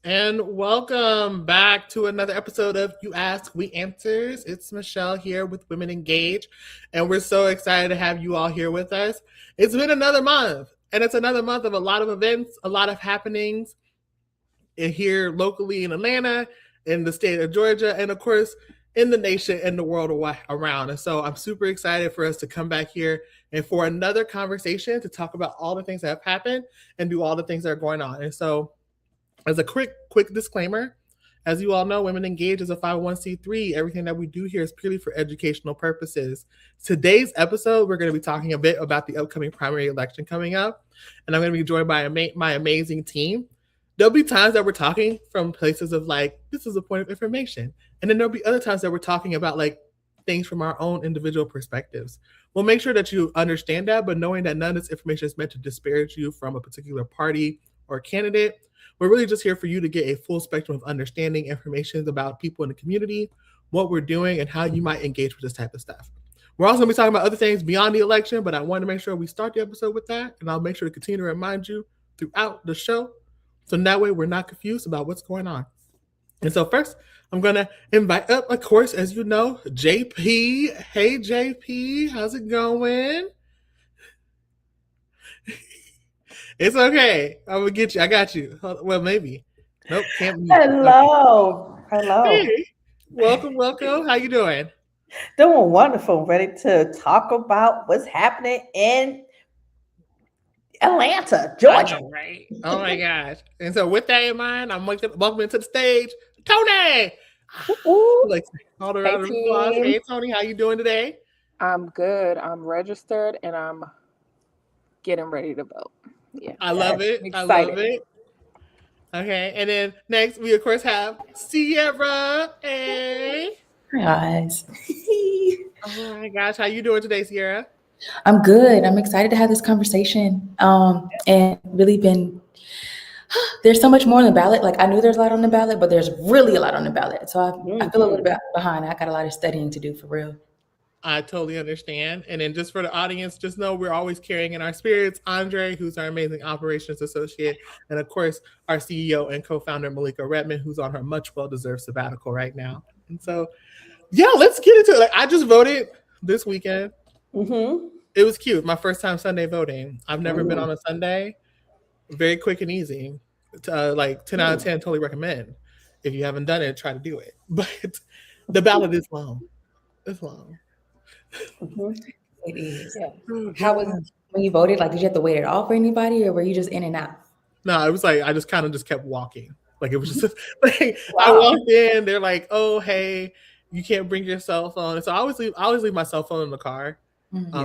And welcome back to another episode of You Ask, We Answers. It's Michelle here with Women Engage, and we're so excited to have you all here with us. It's been another month, and it's another month of a lot of events, a lot of happenings here locally in Atlanta, in the state of Georgia, and of course, in the nation and the world around. And so I'm super excited for us to come back here and for another conversation to talk about all the things that have happened and do all the things that are going on. And so as a quick disclaimer, as you all know, Women Engage is a 501c3. Everything that we do here is purely for educational purposes. Today's episode, we're going to be talking a bit about the upcoming primary election coming up, and I'm going to be joined by my amazing team. There'll be times that we're talking from places of like, this is a point of information, and then there'll be other times that we're talking about like things from our own individual perspectives. We'll make sure that you understand that, but knowing that none of this information is meant to disparage you from a particular party or candidate. We're really just here for you to get a full spectrum of understanding, information about people in the community, what we're doing, and how you might engage with this type of stuff. We're also going to be talking about other things beyond the election, but I want to make sure we start the episode with that, and I'll make sure to continue to remind you throughout the show, so that way we're not confused about what's going on. And so first, I'm going to invite up, of course, as you know, JP. Hey, JP, how's it going? It's okay. I'm gonna get you. I got you. Well, maybe. Nope, can't be. Hello. Hello. Hey, welcome. How you doing? Doing wonderful. Ready to talk about what's happening in Atlanta, Georgia. Know, right? Oh my gosh. And so with that in mind, I'm welcoming to the stage, Tony. Like all around the applause. Hey, Tony, how you doing today? I'm good. I'm registered and I'm getting ready to vote. Yeah, I love it. I love it. Okay, and then next we of course have Sierra. Hey. Hi guys. Oh my gosh, how you doing today, Sierra? I'm good. I'm excited to have this conversation. And really there's so much more on the ballot. Like I knew there's a lot on the ballot, but there's really a lot on the ballot. So I feel a little bit behind. I got a lot of studying to do for real. I totally understand. And then just for the audience, just know we're always carrying in our spirits Andre, who's our amazing operations associate, and of course, our CEO and co-founder, Malika Redmond, who's on her much well-deserved sabbatical right now. And so, yeah, let's get into it. Like, I just voted this weekend. Mm-hmm. It was cute. My first time Sunday voting. I've never been on a Sunday. Very quick and easy. Like 10 out of 10, totally recommend. If you haven't done it, try to do it. But the ballot is long. It's long. Mm-hmm. It is. Yeah. How was it when you voted? Like, did you have to wait at all for anybody, or were you just in and out? No, it was like I just kind of kept walking. Like it was just like wow. I walked in. They're like, "Oh, hey, you can't bring your cell phone." And so I always leave my cell phone in the car,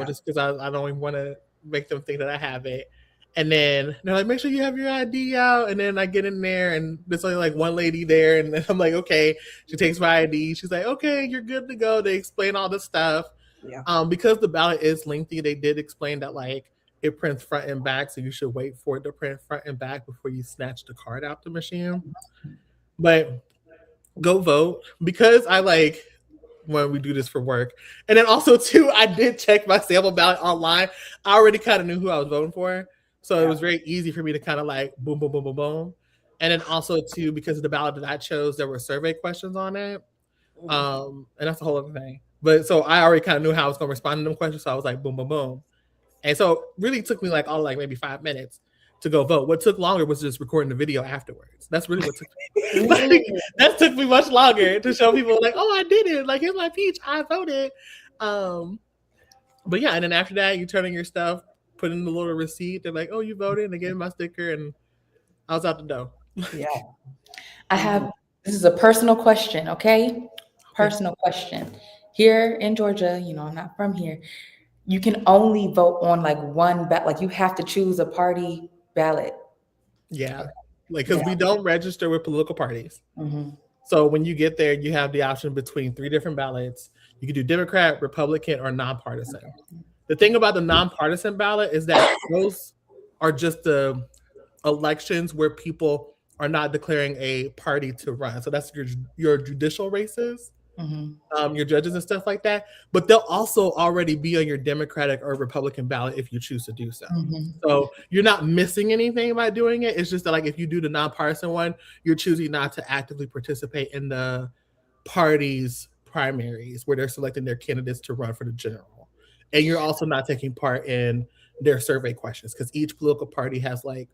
just because I don't even want to make them think that I have it. And then they're like, "Make sure you have your ID out." And then I get in there, and there's only like one lady there, and then I'm like, "Okay." She takes my ID. She's like, "Okay, you're good to go." They explain all this stuff. Yeah. Because the ballot is lengthy, they did explain that like it prints front and back, so you should wait for it to print front and back before you snatch the card out the machine. But go vote, because I like when we do this for work. And then also too, I did check my sample ballot online. I already kind of knew who I was voting for, so it was very easy for me to kind of like boom, boom, boom, boom, boom. And then also too, because of the ballot that I chose, there were survey questions on it, and that's a whole other thing. But so I already kind of knew how I was going to respond to them questions. So I was like, boom, boom, boom. And so it really took me like maybe 5 minutes to go vote. What took longer was just recording the video afterwards. That's really what took me. Like, that took me much longer to show people like, oh, I did it. Like, here's my peach. I voted. But yeah, and then after that, you turn in your stuff, put in the little receipt. They're like, oh, you voted. And they gave me my sticker, and I was out the door. Yeah. This is a personal question, okay? Personal question. Here in Georgia, I'm not from here. You can only vote on like one ballot. Like you have to choose a party ballot. Yeah, like because we don't register with political parties. Mm-hmm. So when you get there, you have the option between 3 different ballots. You can do Democrat, Republican, or nonpartisan. The thing about the nonpartisan ballot is that those are just the elections where people are not declaring a party to run. So that's your judicial races. your judges and stuff like that, but they'll also already be on your Democratic or Republican ballot if you choose to do so. So you're not missing anything by doing it. It's just that, like, if you do the nonpartisan one, you're choosing not to actively participate in the party's primaries where they're selecting their candidates to run for the general. And you're also not taking part in their survey questions, because each political party has like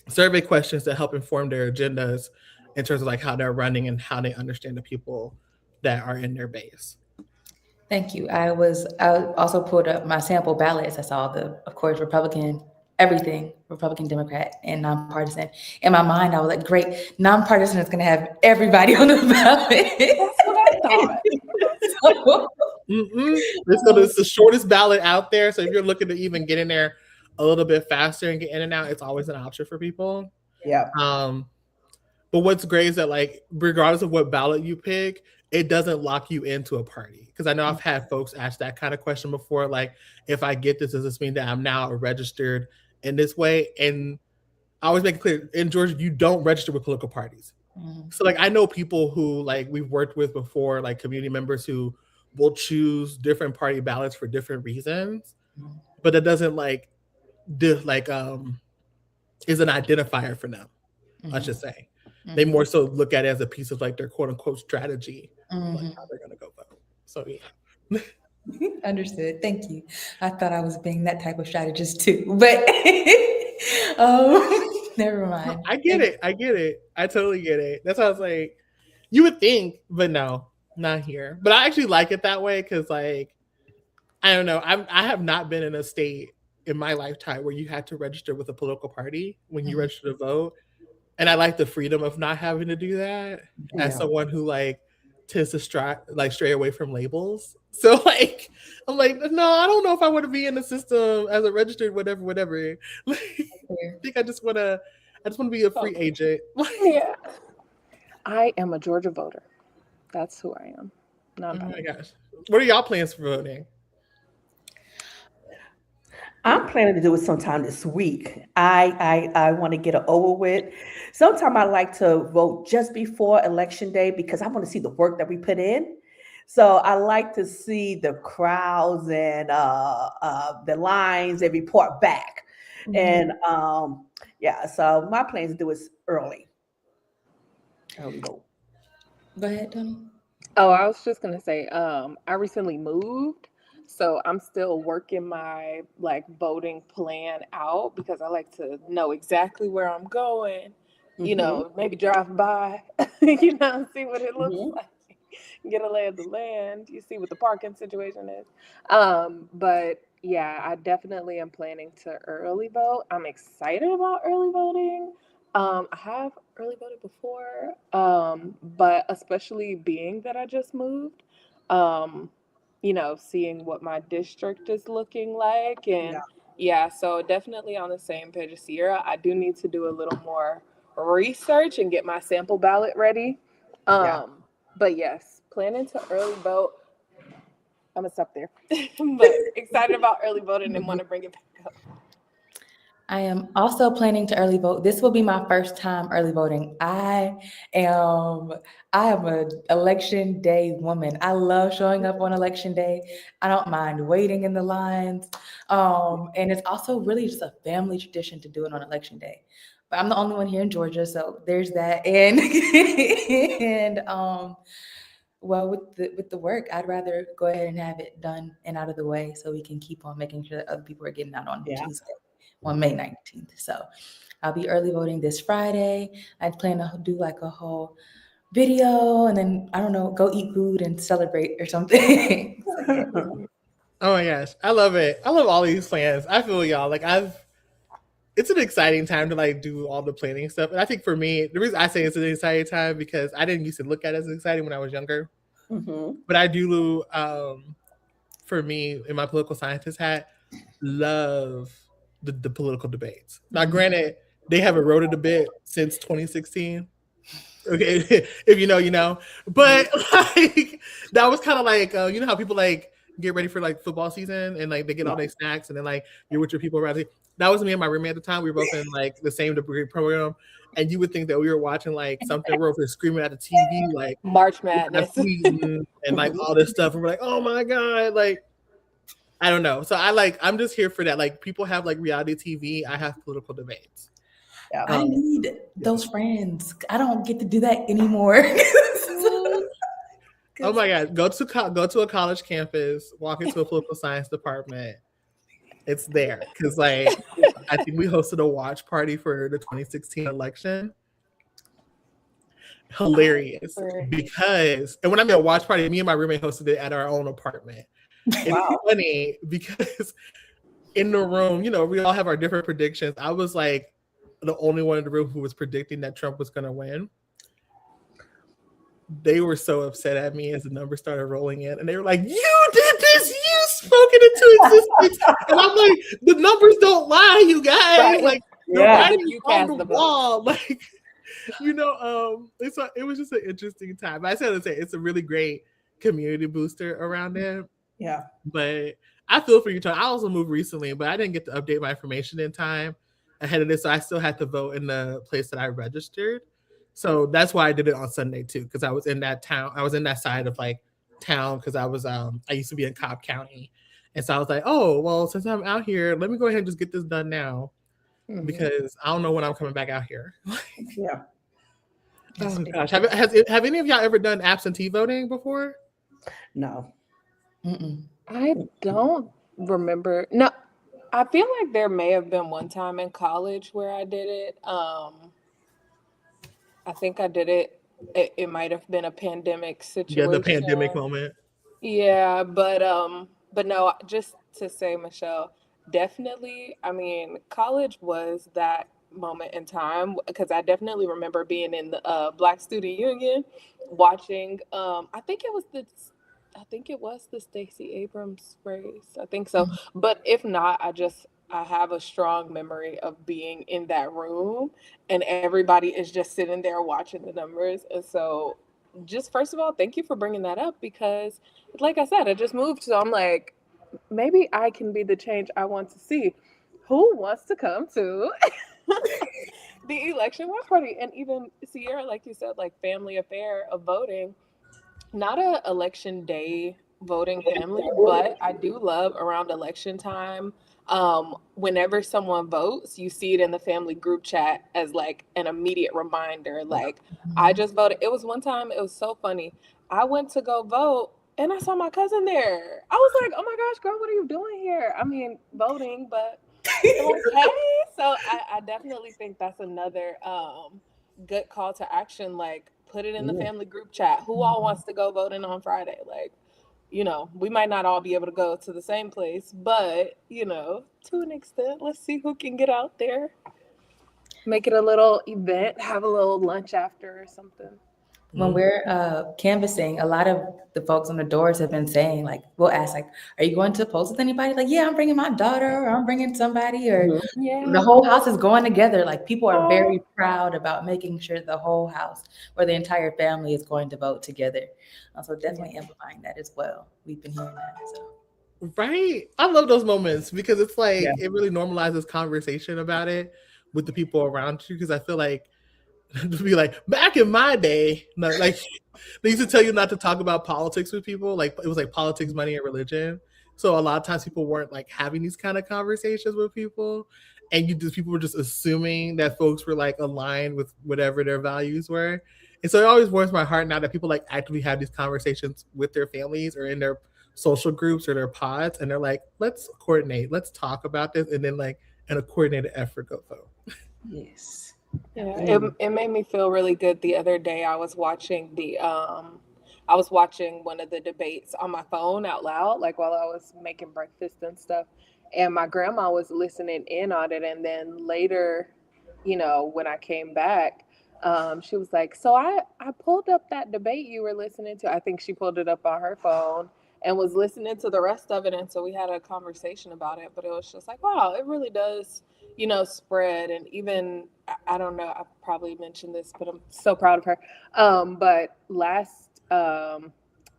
survey questions that help inform their agendas in terms of like how they're running and how they understand the people that are in their base. Thank you. I also pulled up my sample ballots. I saw of course, Republican, everything, Republican, Democrat, and nonpartisan. In my mind, I was like, great, nonpartisan is going to have everybody on the ballot. That's what I thought. It's the shortest ballot out there. So if you're looking to even get in there a little bit faster and get in and out, it's always an option for people. Yeah. But what's great is that, like, regardless of what ballot you pick, it doesn't lock you into a party. Because I know I've had folks ask that kind of question before, like, if I get this, does this mean that I'm now registered in this way? And I always make it clear, in Georgia, you don't register with political parties. So, like, I know people who, like, we've worked with before, like community members who will choose different party ballots for different reasons, but that doesn't is an identifier for them, I should say. They more so look at it as a piece of like their quote unquote strategy, like how they're gonna go vote. So yeah. Understood. Thank you. I thought I was being that type of strategist too, but never mind. I get it. I totally get it. That's why I was like, you would think, but no, not here. But I actually like it that way because, like, I don't know. I have not been in a state in my lifetime where you had to register with a political party when you register to vote. And I like the freedom of not having to do that as someone who like tends to stray away from labels. So like, I'm like, no, I don't know if I want to be in the system as a registered whatever. Like, I think I just want to be a free agent. Yeah. I am a Georgia voter. That's who I am. Oh my gosh. What are y'all plans for voting? I'm planning to do it sometime this week. I want to get it over with. Sometime I like to vote just before election day because I want to see the work that we put in. So I like to see the crowds and the lines and report back. And so my plan is to do it early. Early vote. Go ahead, Tony. Oh, I was just gonna say, I recently moved. So I'm still working my like voting plan out because I like to know exactly where I'm going, you know, maybe drive by, see what it looks like, get a lay of the land, you see what the parking situation is. But yeah, I definitely am planning to early vote. I'm excited about early voting. I have early voted before, but especially being that I just moved, seeing what my district is looking like. And so definitely on the same page as Sierra. I do need to do a little more research and get my sample ballot ready. But yes, planning to early vote. I'm gonna stop there. But excited about early voting and want to bring it back up. I am also planning to early vote. This will be my first time early voting. I am an election day woman. I love showing up on election day. I don't mind waiting in the lines. And it's also really just a family tradition to do it on election day. But I'm the only one here in Georgia, so there's that. And well, with the work, I'd rather go ahead and have it done and out of the way so we can keep on making sure that other people are getting out on Tuesday. On May 19th. So I'll be early voting this Friday. I plan to do like a whole video and then, I don't know, go eat food and celebrate or something. Oh my gosh. I love it. I love all these plans. I feel y'all. Like it's an exciting time to like do all the planning stuff. And I think for me, the reason I say it's an exciting time because I didn't used to look at it as exciting when I was younger. But I do, for me, in my political scientist hat, love the political debates. Now, granted, they haven't eroded a bit since 2016. Okay, if you know, you know. But like that was kind of like how people like get ready for like football season and like they get all their snacks and then like you're with your people around. that was me and my roommate at the time. We were both in like the same degree program, and you would think that we were watching like something where we're screaming at the TV, like March that's Madness. Sweden and like all this stuff, and we're like, oh my god, like I don't know. So I'm just here for that. Like people have like reality TV. I have political debates. Yeah. I need those friends. I don't get to do that anymore. Oh my god, go to a college campus, walk into a political science department. It's there because like I think we hosted a watch party for the 2016 election. Hilarious because, and when I mean a watch party, me and my roommate hosted it at our own apartment. It's funny because in the room, you know, we all have our different predictions. I was like the only one in the room who was predicting that Trump was going to win. They were so upset at me as the numbers started rolling in, and they were like, "You did this! You spoke it into existence!" And I'm like, "The numbers don't lie, you guys. Right. Like, Yeah. You on cast the the wall, like." You know, it was just an interesting time. I said to say it's a really great community booster around it. Yeah. But I feel for you, Tony. I also moved recently, but I didn't get to update my information in time ahead of this, so I still had to vote in the place that I registered. So that's why I did it on Sunday too, because I was in that town. I was in that side of like town because I used to be in Cobb County, and so I was like, oh well, since I'm out here, let me go ahead and just get this done now because I don't know when I'm coming back out here. Yeah. Oh gosh, have any of y'all ever done absentee voting before? No. I don't remember. No, I feel like there may have been one time in college where I did it. I think I did it. It might have been a pandemic situation. Yeah, the pandemic moment. Yeah, but no, just to say, Michelle, definitely. I mean, college was that moment in time because I definitely remember being in the Black Student Union, watching. I think it was the Stacey Abrams race. I think so. But if not, I have a strong memory of being in that room and everybody is just sitting there watching the numbers. And so just first of all, thank you for bringing that up because like I said, I just moved. So I'm like, maybe I can be the change I want to see. Who wants to come to the election watch party? And even Sierra, like you said, like family affair of voting, not a election day voting family, but I do love around election time. Whenever someone votes, you see it in the family group chat as like an immediate reminder. Like, I just voted. It was one time, it was so funny. I went to go vote and I saw my cousin there. I was like, oh my gosh, girl, what are you doing here? I mean, voting, but okay. So I definitely think that's another good call to action. Like, put it in the family group chat. Who all wants to go voting on Friday? Like, you know, we might not all be able to go to the same place, but, you know, to an extent, let's see who can get out there. Make it a little event, have a little lunch after or something. When we're canvassing, a lot of the folks on the doors have been saying, like, we'll ask, like, are you going to post with anybody? Like, yeah, I'm bringing my daughter, or I'm bringing somebody, or the whole house is going together. Like, people are very proud about making sure the whole house or the entire family is going to vote together. So definitely amplifying that as well. We've been hearing that. So. Right. I love those moments because it's like it really normalizes conversation about it with the people around you. Because I feel like to be like back in my day, like they used to tell you not to talk about politics with people. Like it was like politics, money, and religion. So a lot of times people weren't like having these kind of conversations with people, and people were just assuming that folks were like aligned with whatever their values were. And so it always warms my heart now that people like actively have these conversations with their families or in their social groups or their pods, and they're like, let's coordinate, let's talk about this, and then like in a coordinated effort go vote. Yes. Yeah, it made me feel really good the other day. I was watching one of the debates on my phone out loud, like while I was making breakfast and stuff. And my grandma was listening in on it. And then later, you know, when I came back, she was like, so I pulled up that debate you were listening to. I think she pulled it up on her phone and was listening to the rest of it. And so we had a conversation about it. But it was just like, wow, it really does, you know, spread. And even, I don't know, I probably mentioned this, but I'm so proud of her. But last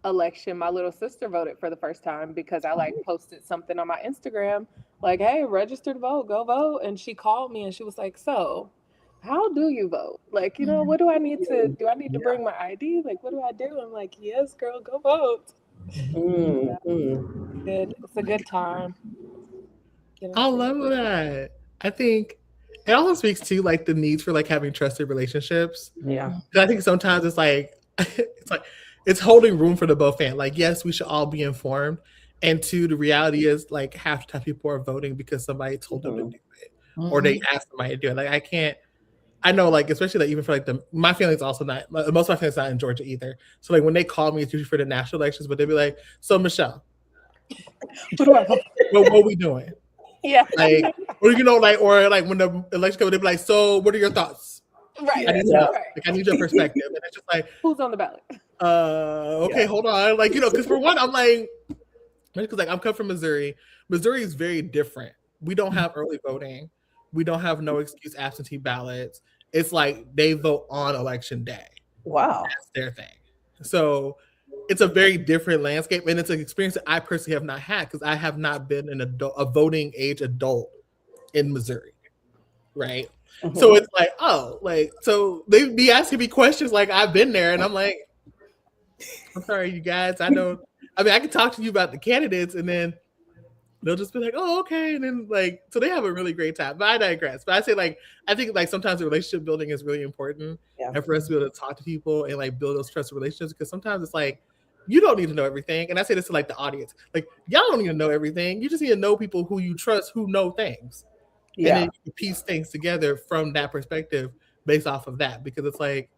election, my little sister voted for the first time because I like posted something on my Instagram like, hey, register to vote, go vote. And she called me and she was like, so how do you vote? Like, what do I need to do? I need to bring my ID? Like, what do I do? I'm like, yes, girl, go vote. Good. It's a good time. I love that. I think it also speaks to like the needs for like having trusted relationships. Yeah. 'Cause I think sometimes it's like it's holding room for the both fan. Like, yes, we should all be informed. And two, the reality is like half the time people are voting because somebody told them to do it. Or they asked somebody to do it. Like I can't I know, like, especially like even for like my family's also not most of my family's not in Georgia either. So like when they call me, it's usually for the national elections, but they'd be like, so Michelle, Who do I vote? what are we doing? Yeah. Like, or like, or like when the election comes, they'd be like, so what are your thoughts? Right. I need like I need your perspective. And it's just like, who's on the ballot? Okay, hold on. Like, because for one, I'm like, because like I'm come from Missouri. Missouri is very different. We don't have early voting. We don't have no excuse absentee ballots. It's like they vote on election day. Wow. That's their thing. So it's a very different landscape, and it's an experience that I personally have not had because I have not been a voting age adult in Missouri, right? So it's like, oh, like so they be asking me questions like I've been there, and I'm like, I'm sorry, you guys. I mean, I can talk to you about the candidates, and then they'll just be like, oh, okay. And then like, so they have a really great time. But I digress. But I say like, I think like sometimes the relationship building is really important. Yeah. And for us to be able to talk to people and like build those trusted relationships, because sometimes it's like, you don't need to know everything. And I say this to like the audience, like y'all don't need to know everything. You just need to know people who you trust, who know things. Yeah. And then you piece things together from that perspective based off of that. Because it's like,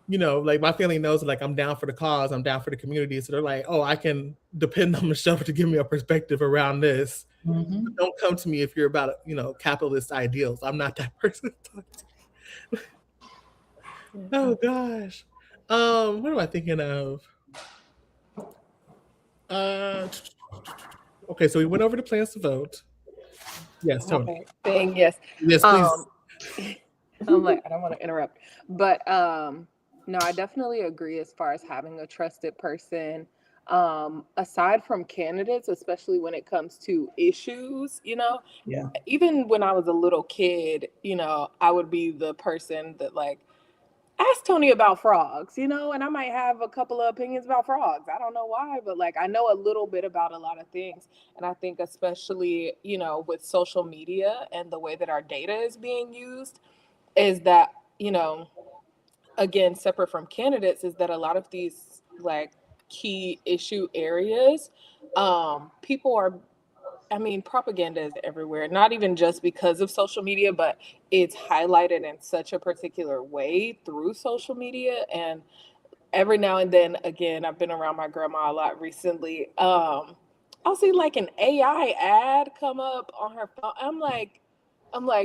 like my family knows that like I'm down for the cause, I'm down for the community. So they're like, oh, I can depend on Michelle to give me a perspective around this. Don't come to me if you're about, capitalist ideals. I'm not that person to talk to. Oh gosh. What am I thinking of? Okay, so we went over the plans to vote. Yes, Tony. Thing, yes. Yes, please. I'm like, I don't want to interrupt. But no, I definitely agree as far as having a trusted person. Aside from candidates, especially when it comes to issues, Yeah. even when I was a little kid, I would be the person that like ask Tony about frogs, and I might have a couple of opinions about frogs. I don't know why, but like I know a little bit about a lot of things. And I think especially, with social media and the way that our data is being used is that, again, separate from candidates, is that a lot of these like key issue areas, people are propaganda is everywhere, not even just because of social media, but it's highlighted in such a particular way through social media. And every now and then, again, I've been around my grandma a lot recently. I'll see like an AI ad come up on her phone. I'm like,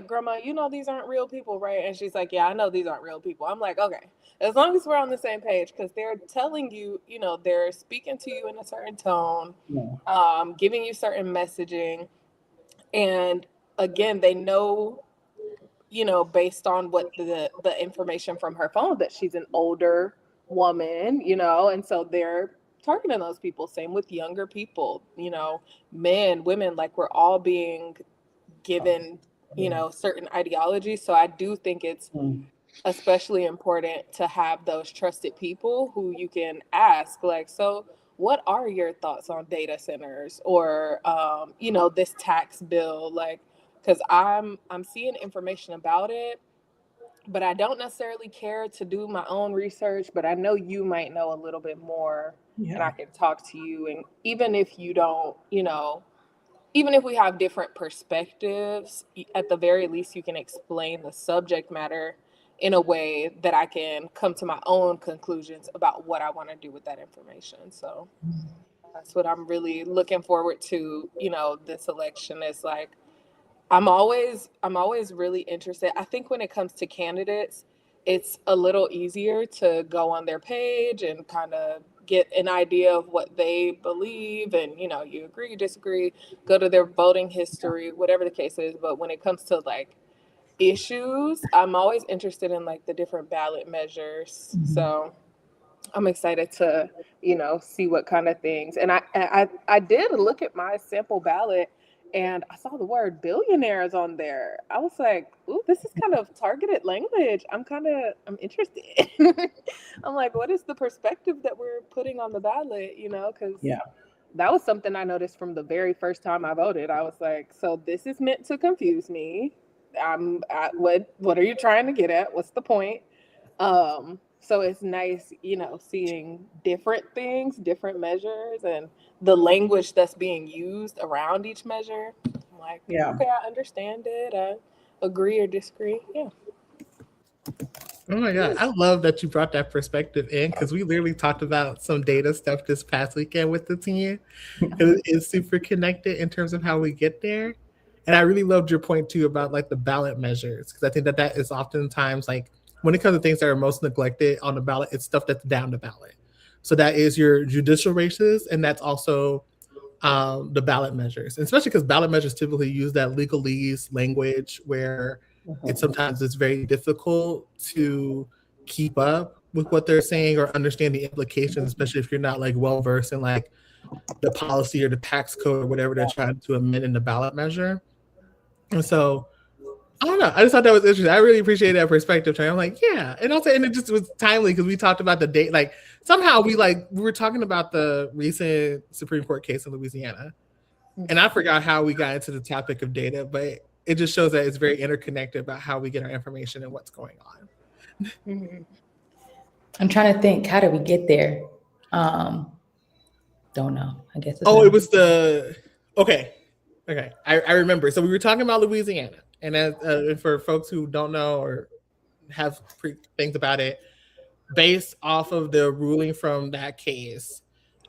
Grandma, these aren't real people, right? And she's like, yeah, I know these aren't real people. I'm like, okay, as long as we're on the same page, because they're telling you, they're speaking to you in a certain tone, giving you certain messaging. And again, they know, based on what the information from her phone, that she's an older woman, and so they're targeting those people. Same with younger people, men, women, like we're all being given certain ideologies. So I do think it's especially important to have those trusted people who you can ask, like, so what are your thoughts on data centers, or this tax bill, like, because I'm seeing information about it, but I don't necessarily care to do my own research, but I know you might know a little bit more. And I can talk to you. And even if you don't, even if we have different perspectives, at the very least, you can explain the subject matter in a way that I can come to my own conclusions about what I want to do with that information. So that's what I'm really looking forward to, this election is like, I'm always really interested. I think when it comes to candidates, it's a little easier to go on their page and kind of get an idea of what they believe, and you agree, disagree, go to their voting history, whatever the case is. But when it comes to like issues, I'm always interested in like the different ballot measures. So I'm excited to, see what kind of things. And I did look at my sample ballot, and I saw the word billionaires on there. I was like, ooh, this is kind of targeted language. I'm interested. I'm like, what is the perspective that we're putting on the ballot, because Yeah. that was something I noticed from the very first time I voted. I was like, so this is meant to confuse me. What are you trying to get at? What's the point? So it's nice, seeing different things, different measures, and the language that's being used around each measure. I'm like, Yeah. okay, I understand it. I agree or disagree. Yeah. Oh my God. I love that you brought that perspective in because we literally talked about some data stuff this past weekend with the team. It is super connected in terms of how we get there. And I really loved your point too about like the ballot measures because I think that that is oftentimes like when it comes to things that are most neglected on the ballot, it's stuff that's down the ballot. So that is your judicial races, and that's also the ballot measures, and especially because ballot measures typically use that legalese language where it sometimes it's very difficult to keep up with what they're saying or understand the implications, especially if you're not like well versed in like the policy or the tax code or whatever they're trying to amend in the ballot measure. And so I don't know. I just thought that was interesting. I really appreciate that perspective. I'm like, yeah, and also, and it just was timely because we talked about the date. Like somehow we were talking about the recent Supreme Court case in Louisiana, and I forgot how we got into the topic of data, but it just shows that it's very interconnected about how we get our information and what's going on. Mm-hmm. I'm trying to think, how did we get there? Don't know. I guess. It was okay. I remember. So we were talking about Louisiana, and as for folks who don't know or have things about it, based off of the ruling from that case,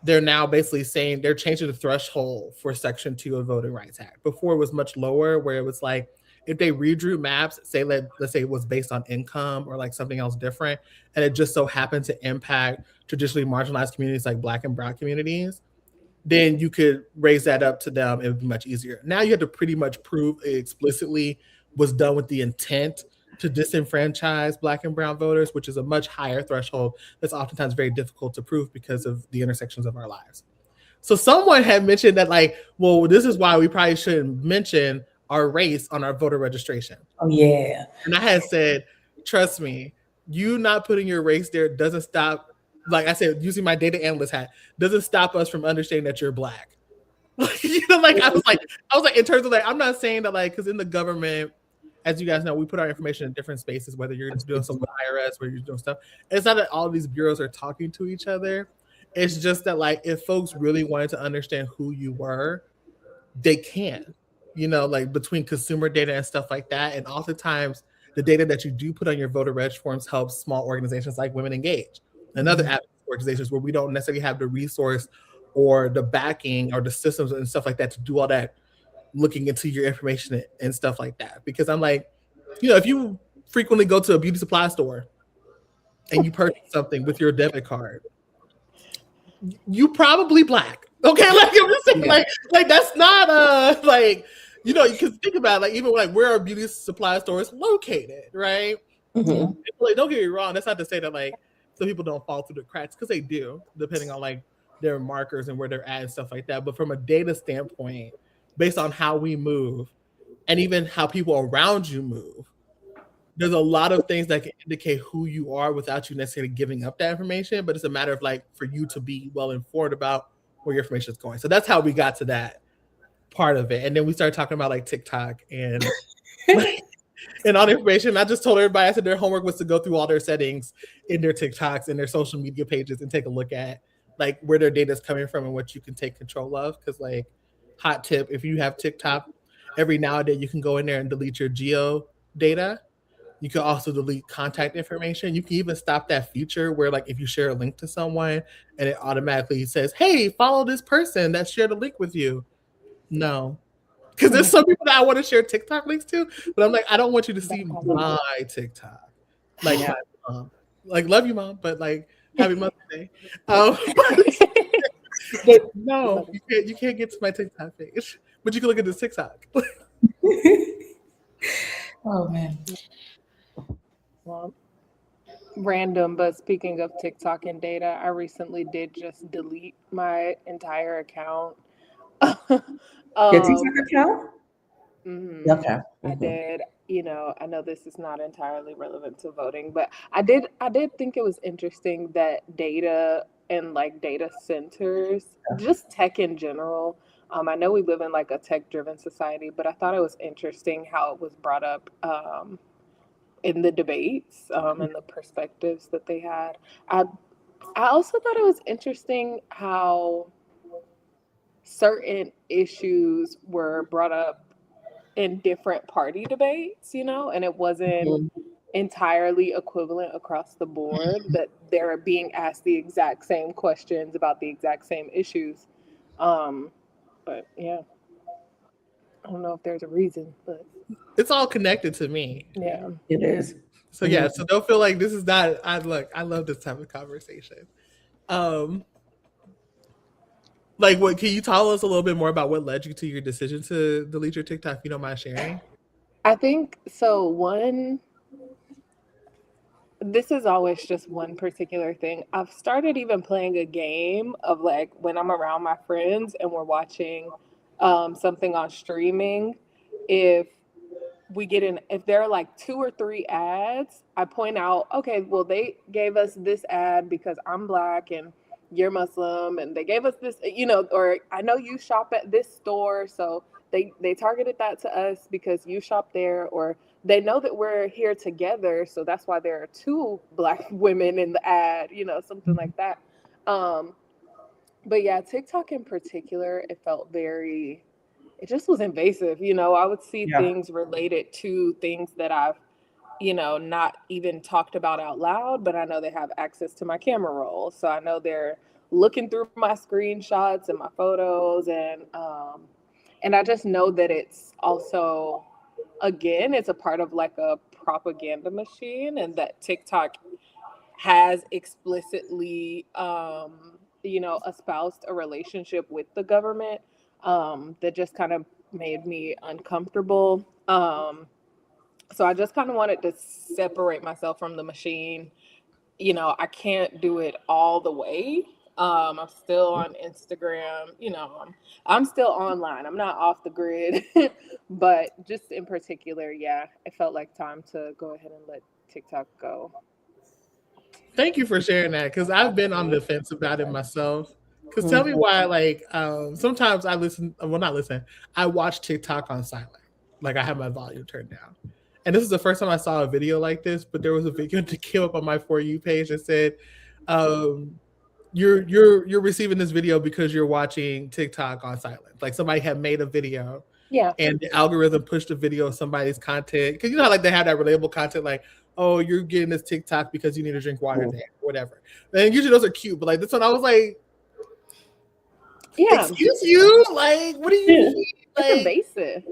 they're now basically saying they're changing the threshold for Section 2 of Voting Rights Act. Before it was much lower, where it was like if they redrew maps, say let's say it was based on income or like something else different, and it just so happened to impact traditionally marginalized communities like Black and Brown communities, then you could raise that up to them. It would be much easier. Now you have to pretty much prove it explicitly was done with the intent to disenfranchise Black and Brown voters, which is a much higher threshold that's oftentimes very difficult to prove because of the intersections of our lives. So someone had mentioned that like, well, this is why we probably shouldn't mention our race on our voter registration. Oh, yeah. And I had said, trust me, you not putting your race there doesn't stop, like I said, using my data analyst hat, doesn't stop us from understanding that you're Black. Like I was like, in terms of like, I'm not saying that like, because in the government, as you guys know, we put our information in different spaces, whether you're doing something with IRS, whether you're doing stuff. It's not that all these bureaus are talking to each other. It's just that like, if folks really wanted to understand who you were, they can, like between consumer data and stuff like that. And oftentimes the data that you do put on your voter reg forms helps small organizations like Women Engage and other organizations where we don't necessarily have the resource or the backing or the systems and stuff like that to do all that looking into your information and stuff like that. Because I'm like, if you frequently go to a beauty supply store and you purchase something with your debit card, you probably Black. Okay, like I'm just saying, like that's not like you can think about it, like even like where are beauty supply stores located, right? Mm-hmm. Like, don't get me wrong, that's not to say that like some people don't fall through the cracks because they do, depending on like their markers and where they're at and stuff like that. But from a data standpoint, based on how we move and even how people around you move, there's a lot of things that can indicate who you are without you necessarily giving up that information. But it's a matter of like for you to be well informed about where your information is going. So that's how we got to that part of it. And then we started talking about like TikTok and and all the information. I just told everybody, I said their homework was to go through all their settings in their TikToks and their social media pages and take a look at like where their data is coming from and what you can take control of. Because like hot tip, if you have TikTok, every now and then you can go in there and delete your geo data. You can also delete contact information. You can even stop that feature where like if you share a link to someone and it automatically says, hey, follow this person that shared a link with you. No. Because there's some people that I want to share TikTok links to, but I'm like, I don't want you to see my TikTok. Like my mom. Like, love you, Mom, but like happy Mother's Day. But no, you can't get to my TikTok page. But you can look at this TikTok. Oh man. Well, random, but speaking of TikTok and data, I recently did just delete my entire account Your TikTok um, account? mhm. Okay. I Hmm. did, you know, I know this is not entirely relevant to voting, but I did think it was interesting that data and like data centers, just tech in general. I know we live in like a tech driven society, but I thought it was interesting how it was brought up in the debates and the perspectives that they had. I I also thought it was interesting how certain issues were brought up in different party debates, you know, and it wasn't entirely equivalent across the board, that they're being asked the exact same questions about the exact same issues. Um, but yeah, I don't know if there's a reason, but It's all connected to me. yeah. It is. So yeah, so don't feel like this is not. I look. I love this type of conversation. Um, like, what can you tell us a little bit more about what led you to your decision to delete your TikTok? If you don't mind sharing. I think so. This is always just one particular thing. I've started even playing a game of like when I'm around my friends and we're watching something on streaming. If we get in, if there are like two or three ads, I point out, okay, well, they gave us this ad because I'm black and you're Muslim, and they gave us this, you know, or I know you shop at this store, so they targeted that to us because you shop there, or they know that we're here together, so that's why there are two black women in the ad, you know, something like that. Um, but yeah, TikTok in particular, it felt very, it just was invasive. You know, I would see Yeah. things related to things that I've, you know, not even talked about out loud, but I know they have access to my camera roll. So I know they're looking through my screenshots and my photos, and I just know that it's also, again, it's a part of like a propaganda machine, and that TikTok has explicitly you know, espoused a relationship with the government, that just kind of made me uncomfortable. So I just kind of wanted to separate myself from the machine. You know, I can't do it all the way. I'm still on Instagram, you know, I'm still online. I'm not off the grid. But just in particular, yeah, it felt like time to go ahead and let TikTok go. Thank you for sharing that because I've been on the fence about it myself. Because tell me Mhm. why, like, sometimes I listen, well, not listen, I watch TikTok on silent. Like, I have my volume turned down. And this is the first time I saw a video like this, but there was a video that came up on my For You page that said, um, you're receiving this video because you're watching TikTok on silent. Like somebody had made a video Yeah. and the algorithm pushed a video of somebody's content because you know how like they have that relatable content like, oh, you're getting this TikTok because you need to drink water there, whatever. And usually those are cute, but like this one I was like, Yeah. excuse you, like what do you Yeah. mean? It's Like invasive.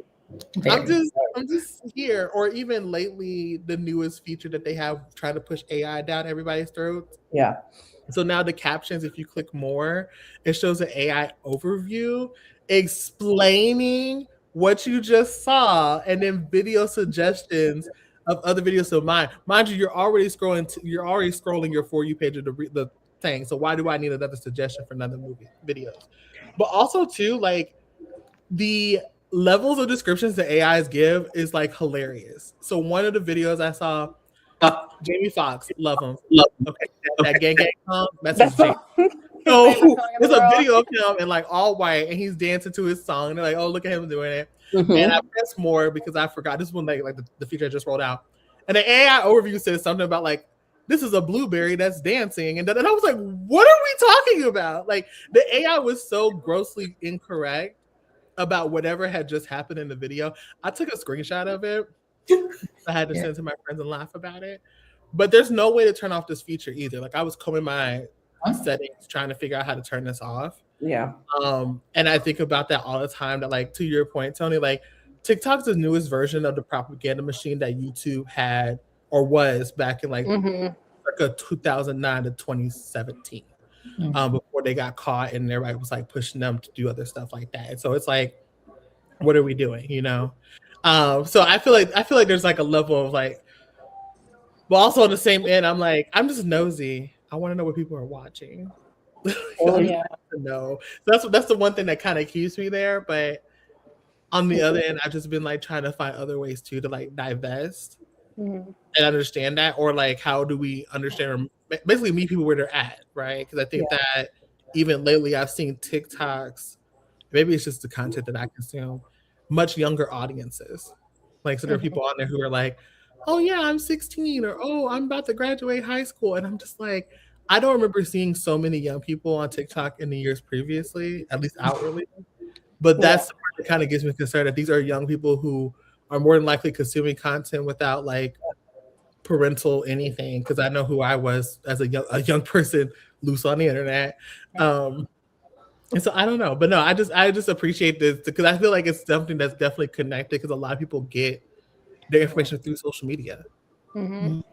I'm Very. just I'm just here. Or even lately, the newest feature that they have trying to push AI down everybody's throats. Yeah. So now the captions, if you click more, it shows an AI overview explaining what you just saw, and then video suggestions of other videos of mine. Mind you, you're already scrolling your For You page of the thing. So why do I need another suggestion for another movie videos? But also too, like the levels of descriptions that AIs give is like hilarious. So one of the videos I saw, Jamie Foxx, love him. Okay, that gang gang song, that's his That's jam. all, his So favorite song in the there's a world. video of him in like all white, and he's dancing to his song. And they're like, "Oh, look at him doing it." And I Hmm. pressed more because I forgot this one, like the feature I just rolled out, and the AI overview says something about like this is a blueberry that's dancing, and I was like, "What are we talking about?" Like the AI was so grossly incorrect about whatever had just happened in the video. I took a screenshot of it. I had to Yeah. send it to my friends and laugh about it. But there's no way to turn off this feature either. Like I was combing my Huh? settings trying to figure out how to turn this off. Yeah. And I think about that all the time. That like to your point, Tony, like TikTok's the newest version of the propaganda machine that YouTube had or was back in like Hmm. circa 2009 to 2017. Mm. Before they got caught and everybody was like pushing them to do other stuff like that. And so it's like, what are we doing? You know? So I feel like there's like a level of like, but also on the same end, I'm like, I'm just nosy. I want to know what people are watching. Oh, I yeah. just like to know. So that's the one thing that kind of keeps me there. But on the other end, I've just been like trying to find other ways too to like divest Mhm. and understand that, or like how do we understand, or basically meet people where they're at, right? Because I think Yeah. that even lately I've seen TikToks. Maybe it's just the content that I consume. Much younger audiences, like so there are Mhm. people on there who are like, "Oh yeah, I'm 16," or "Oh, I'm about to graduate high school," and I'm just like, I don't remember seeing so many young people on TikTok in the years previously, at least outwardly. But Yeah. that's the part that kind of gives me concerned that these are young people who are more than likely consuming content without like parental anything. Because I know who I was as a young person loose on the internet. Um, and so I don't know, but no, I just appreciate this because I feel like it's something that's definitely connected because a lot of people get their information through social media. Mhm.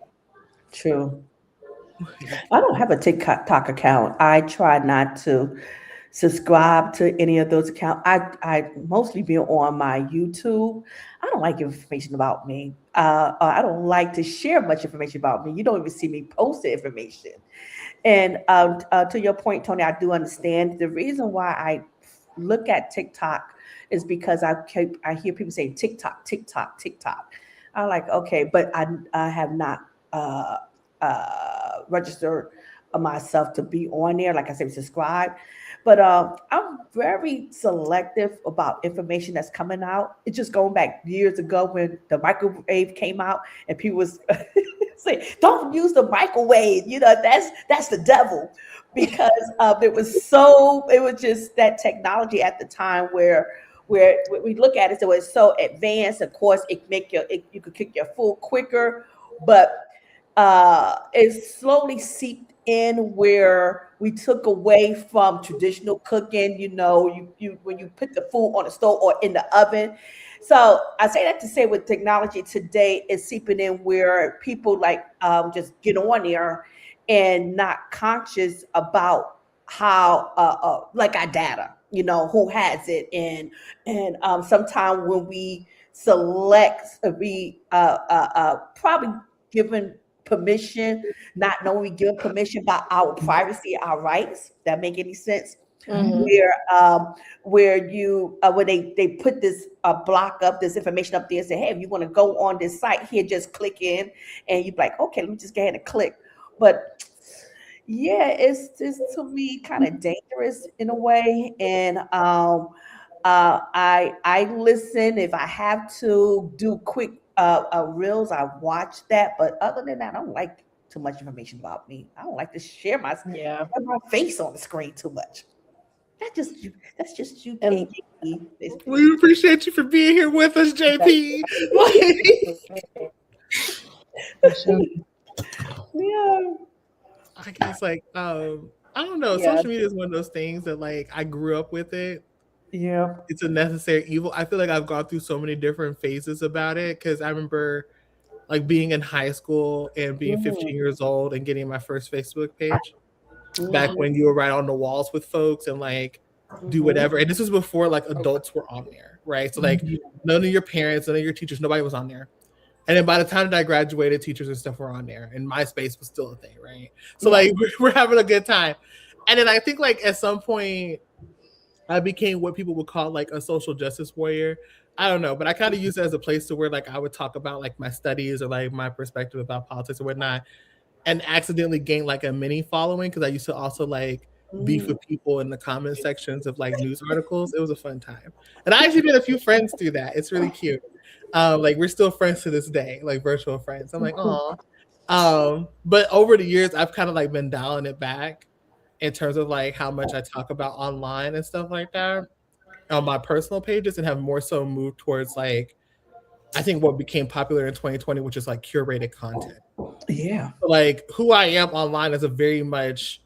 True. Like, I don't have a TikTok account. I try not to subscribe to any of those accounts. I mostly be on my YouTube. I don't like information about me. I don't like to share much information about me. You don't even see me post the information. And to your point, Tony, I do understand the reason why I look at TikTok is because I hear people say TikTok, TikTok, TikTok. I'm like, okay, but I have not uh, registered myself to be on there. Like I said, subscribe. But I'm very selective about information that's coming out. It's just going back years ago when the microwave came out and people was say, don't use the microwave. You know, that's the devil because it was just that technology at the time where we look at it, so it's so advanced. Of course, you could cook your food quicker, but it slowly seeped in where we took away from traditional cooking. You know, you when you put the food on the stove or in the oven. So I say that to say with technology today is seeping in where people like just get on there and not conscious about how like our data, you know, who has it, and sometimes when we select, we probably given permission, not knowing we give permission about our privacy, our rights. That make any sense? Mhm. Where you when they put this block up, this information up there, and say, hey, if you want to go on this site here, just click in, and you're like, okay, let me just go ahead and click. But yeah, it's to me kind of dangerous in a way, and I listen if I have to do quick reels. I watch that, but other than that, I don't like too much information about me. I don't like to share Yeah. my face on the screen too much. That's just you. That's just you, And KK. we appreciate you for being here with us, JP. For sure. Yeah, I guess like I don't know. yeah. Social media is one of those things that like I grew up with it. yeah. It's a necessary evil. I feel like I've gone through so many different phases about it because I remember like being in high school and being Mhm, 15 years old and getting my first Facebook page back mhm, when you were right on the walls with folks and like do mhm, whatever. And this was before like adults were on there, right? So like none of your parents, none of your teachers, nobody was on there. And then by the time that I graduated, teachers and stuff were on there, and MySpace was still a thing, right? So yeah. like we're having a good time. And then I think like at some point I became what people would call like a social justice warrior. I don't know, but I kind of use it as a place to where like I would talk about like my studies or like my perspective about politics or whatnot, and accidentally gained like a mini following because I used to also like beef Mm, with people in the comment sections of like news articles. It was a fun time, and I actually made a few friends through that. It's really cute. Like we're still friends to this day, like virtual friends. I'm like, oh. But over the years, I've kind of like been dialing it back in terms of like how much I talk about online and stuff like that on my personal pages, and have more so moved towards like I think what became popular in 2020, which is like curated content. yeah. So, like who I am online is a very much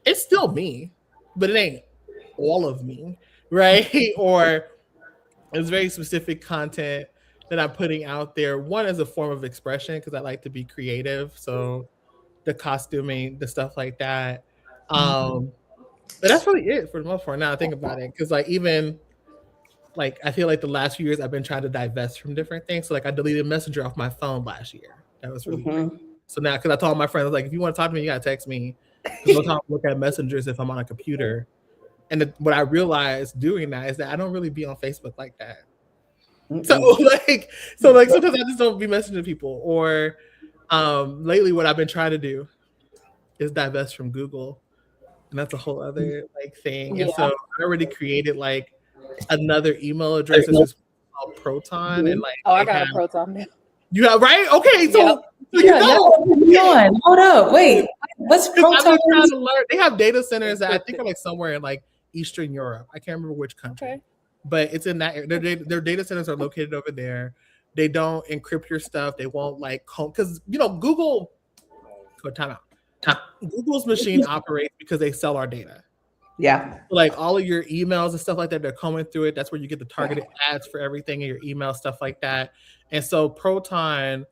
it's still me, but it ain't all of me, right? Or it's very specific content that I'm putting out there. One as a form of expression because I like to be creative. So the costuming, the stuff like that. But that's really it for the most part. Now I think about it, because like even like I feel like the last few years I've been trying to divest from different things. So like I deleted Messenger off my phone last year. That was really great. Mhm. So now because I told my friends, I was like, if you want to talk to me, you gotta text me. because most times I look at messengers if I'm on a computer. And what I realized doing that is that I don't really be on Facebook like that. So like sometimes I just don't be messaging people. Or lately what I've been trying to do is divest from Google. And that's a whole other like thing. And so Yeah. I already created like another email address that's just called Proton, and like Oh, I they got a have Proton now. you have right? Okay, so Yep. you Yeah, know. y'all put me on. Hold up. Wait. What's Because I've proton? been trying to learn. They have data centers that I think are like somewhere in like Eastern Europe. I can't remember which country, Okay. but it's in that. Their data centers are located over there. They don't encrypt your stuff. They won't like because Google. Go time out. Google's machine operates because they sell our data. Yeah. Like all of your emails and stuff like that, they're coming through it. That's where you get the targeted ads for everything in your email, stuff like that. And so Proton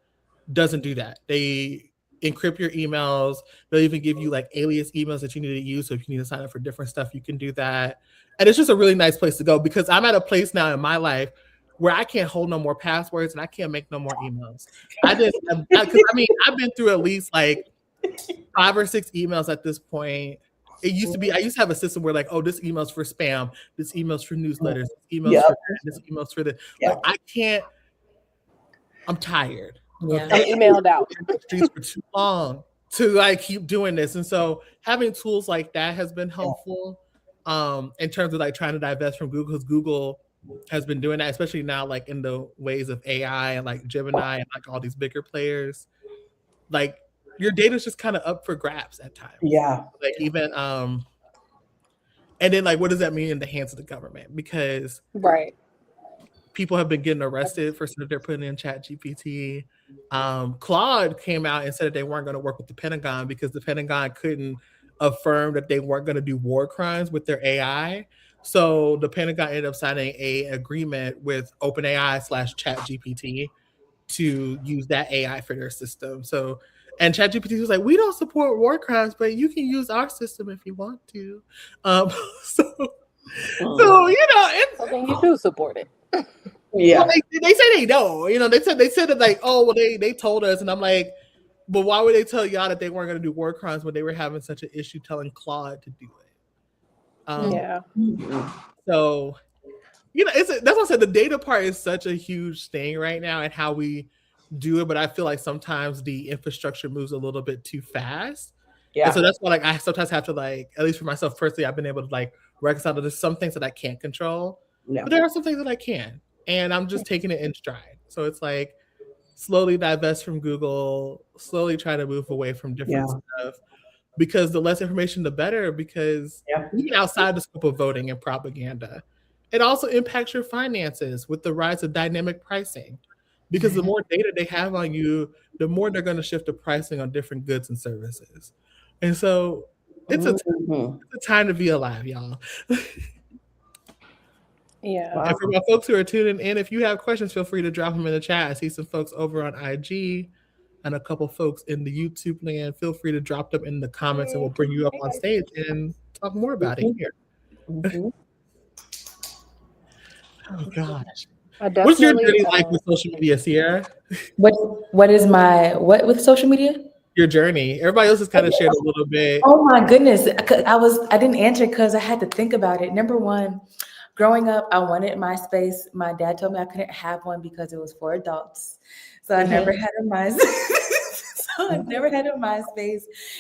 doesn't do that. They encrypt your emails. They'll even give you like alias emails that you need to use. So if you need to sign up for different stuff, you can do that. And it's just a really nice place to go because I'm at a place now in my life where I can't hold no more passwords and I can't make no more emails. Because I've been through at least like 5 or 6 emails at this point. It used to be, I used to have a system where like, oh, this email's for spam, this email's for newsletters, this email's for that, this email's for the, like, I can't, I'm tired. Yeah. I'm emailed out. The streets for too long to like keep doing this. And so having tools like that has been helpful in terms of like trying to divest from Google, because Google has been doing that, especially now like in the ways of AI and like Gemini and like all these bigger players. Like your data is just kind of up for grabs at times. Yeah. Like even and then like what does that mean in the hands of the government? Because Right. people have been getting arrested for stuff they're putting in Chat GPT. Claude came out and said that they weren't going to work with the Pentagon because the Pentagon couldn't affirm that they weren't going to do war crimes with their AI. So the Pentagon ended up signing a agreement with OpenAI / Chat GPT to use that AI for their system. So, and ChatGPT was like, we don't support war crimes, but you can use our system if you want to. So So then you do support it. Yeah. well, they say they don't. They said that like, oh, well, they told us, and I'm like, but why would they tell y'all that they weren't going to do war crimes when they were having such an issue telling Claude to do it? Yeah. So, that's what I said. The data part is such a huge thing right now, and how we do it. But I feel like sometimes the infrastructure moves a little bit too fast. Yeah. And so that's why like I sometimes have to like, at least for myself personally, I've been able to like reconcile that there's some things that I can't control, but there are some things that I can. And I'm just taking it in stride. So it's like slowly divest from Google, slowly try to move away from different stuff. Because the less information, the better. Because even outside the scope of voting and propaganda, it also impacts your finances with the rise of dynamic pricing. Because the more data they have on you, the more they're going to shift the pricing on different goods and services. And so it's a time to be alive, y'all. Yeah. And for my folks who are tuning in, if you have questions, feel free to drop them in the chat. I see some folks over on IG and a couple folks in the YouTube land. Feel free to drop them in the comments and we'll bring you up on stage and talk more about it here. Oh gosh. What's your journey like with social media, Sierra? What is my what with social media? Your journey. Everybody else has kind of shared a little bit. Oh my goodness. I didn't answer because I had to think about it. Number one, growing up, I wanted MySpace. My dad told me I couldn't have one because it was for adults. So I never had a MySpace.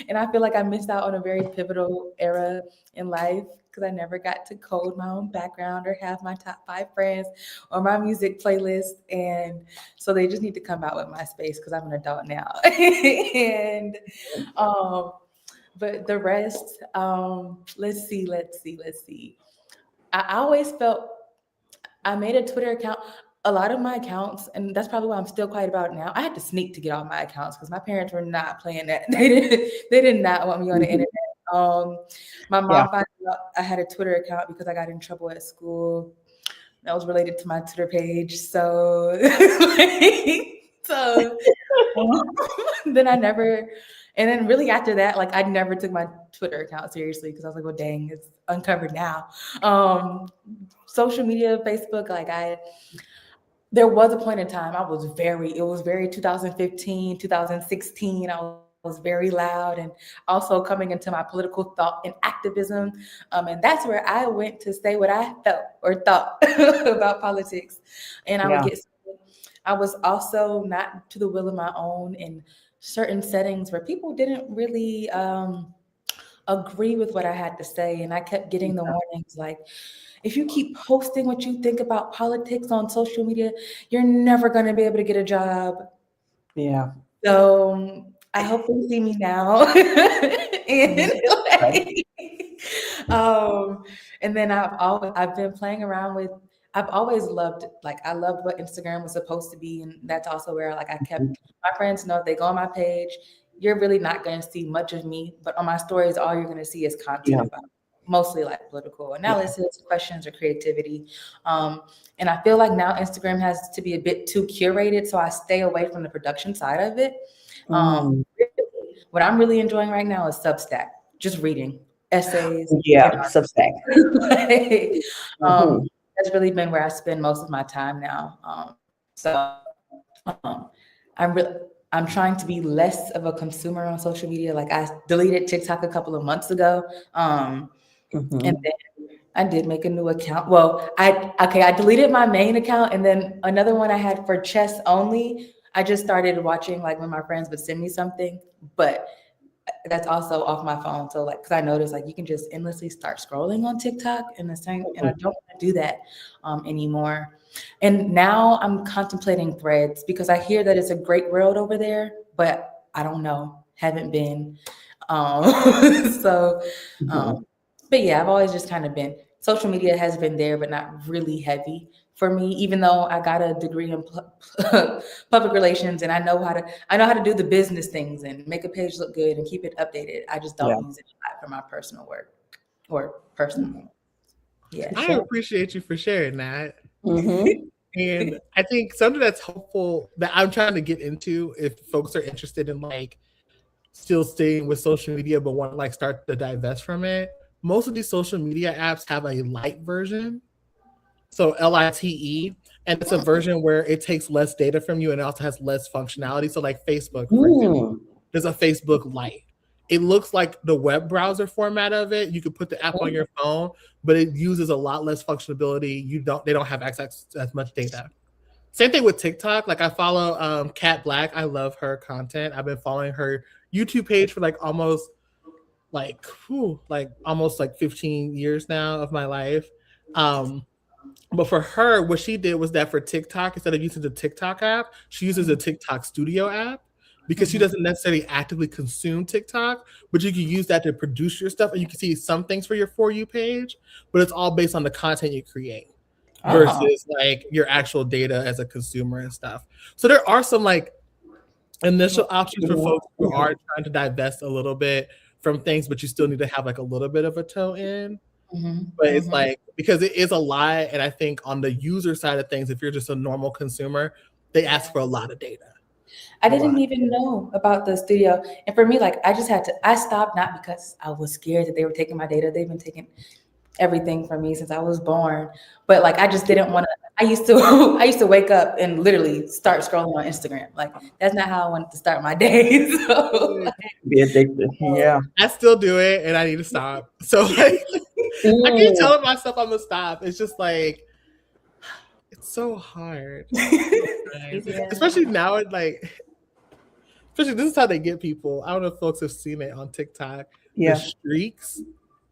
And I feel like I missed out on a very pivotal era in life because I never got to code my own background or have my top 5 friends or my music playlist. And so they just need to come out with MySpace because I'm an adult now. And but the rest, let's see. I always felt I made a Twitter account. A lot of my accounts, and that's probably why I'm still quiet about it now. I had to sneak to get all my accounts because my parents were not playing that. They did not want me on the internet. My mom found out I had a Twitter account because I got in trouble at school. That was related to my Twitter page. So, then I never. And then really after that, like I never took my Twitter account seriously because I was like, well, dang, it's uncovered now. Social media, Facebook, there was a point in time it was very 2015, 2016. I was was very loud, and also coming into my political thought and activism. And that's where I went to say what I felt or thought about politics. And I would Yeah. get, I was also not to the will of my own in certain settings where people didn't really agree with what I had to say. And I kept getting the warnings like, if you keep posting what you think about politics on social media, you're never going to be able to get a job. Yeah. So I hope they see me now. And, Right. and then I've been playing around with, I've always loved, like, I loved what Instagram was supposed to be. And that's also where, like, I kept my friends know, if they go on my page, you're really not going to see much of me, but on my stories, all you're going to see is content Yeah. about mostly like political analysis, questions, or creativity. And I feel like now Instagram has to be a bit too curated, so I stay away from the production side of it. Mm. What I'm really enjoying right now is Substack, just reading essays. Yeah. Substack. um, that's really been where I spend most of my time now. Um, I'm trying to be less of a consumer on social media. Like, I deleted TikTok a couple of months ago. And then I did make a new account. Well, I deleted my main account, and then another one I had for chess only. I just started watching, like, when my friends would send me something, but that's also off my phone. So, like, because I noticed, like, you can just endlessly start scrolling on TikTok and the same, and I don't want to do that anymore. And now I'm contemplating Threads because I hear that it's a great world over there, but I don't know, haven't been. So, but yeah, I've always just kind of been, social media has been there, but not really heavy for me, even though I got a degree in public relations, and I know how to do the business things and make a page look good and keep it updated. I just don't use it a lot for my personal work or personal. Yeah. I appreciate you for sharing that. And I think something that's helpful that I'm trying to get into, if folks are interested in like still staying with social media but want to like start to divest from it, most of these social media apps have a light version. So LITE, and it's a version where it takes less data from you and it also has less functionality. So like Facebook, for example, there's a Facebook Lite. It looks like the web browser format of it. You could put the app on your phone, but it uses a lot less functionality. They don't have access to as much data. Same thing with TikTok. Like, I follow Kat Black. I love her content. I've been following her YouTube page for like almost 15 years now of my life. But for her, what she did was that for TikTok, instead of using the TikTok app, she uses a TikTok Studio app because she doesn't necessarily actively consume TikTok, but you can use that to produce your stuff, and you can see some things for your For You page, but it's all based on the content you create versus like your actual data as a consumer and stuff. So there are some like initial options for folks who are trying to divest a little bit from things, but you still need to have like a little bit of a toe in. But it's like, because it is a lot, and I think on the user side of things, if you're just a normal consumer, they ask for a lot of data. I didn't even know about the studio. And for me, like, I stopped not because I was scared that they were taking my data. They've been taking everything from me since I was born. But like, I just didn't want to, I used to wake up and literally start scrolling on Instagram. Like, that's not how I wanted to start my day. So be addicted. Yeah. I still do it and I need to stop. So like, I keep telling myself I'm gonna stop. It's just like, it's so hard. Especially now, especially this is how they get people. I don't know if folks have seen it on TikTok. Yeah. The streaks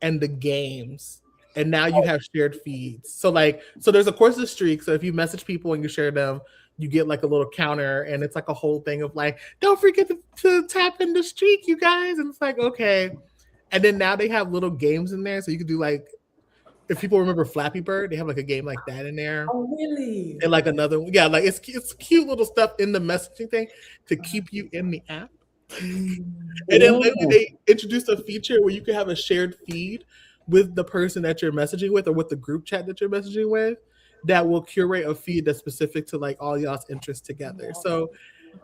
and the games. And now you have shared feeds. So there's of course the streak. So if you message people and you share them, you get like a little counter, and it's like a whole thing of like, don't forget to tap in the streak, you guys. And it's like, okay. And then now they have little games in there. So you could do like, if people remember Flappy Bird, they have like a game like that in there. Oh, really? And like another one. Yeah, like it's cute little stuff in the messaging thing to keep you in the app. And then lately they introduced a feature where you can have a shared feed with the person that you're messaging with or with the group chat that you're messaging with that will curate a feed that's specific to like all y'all's interests together. So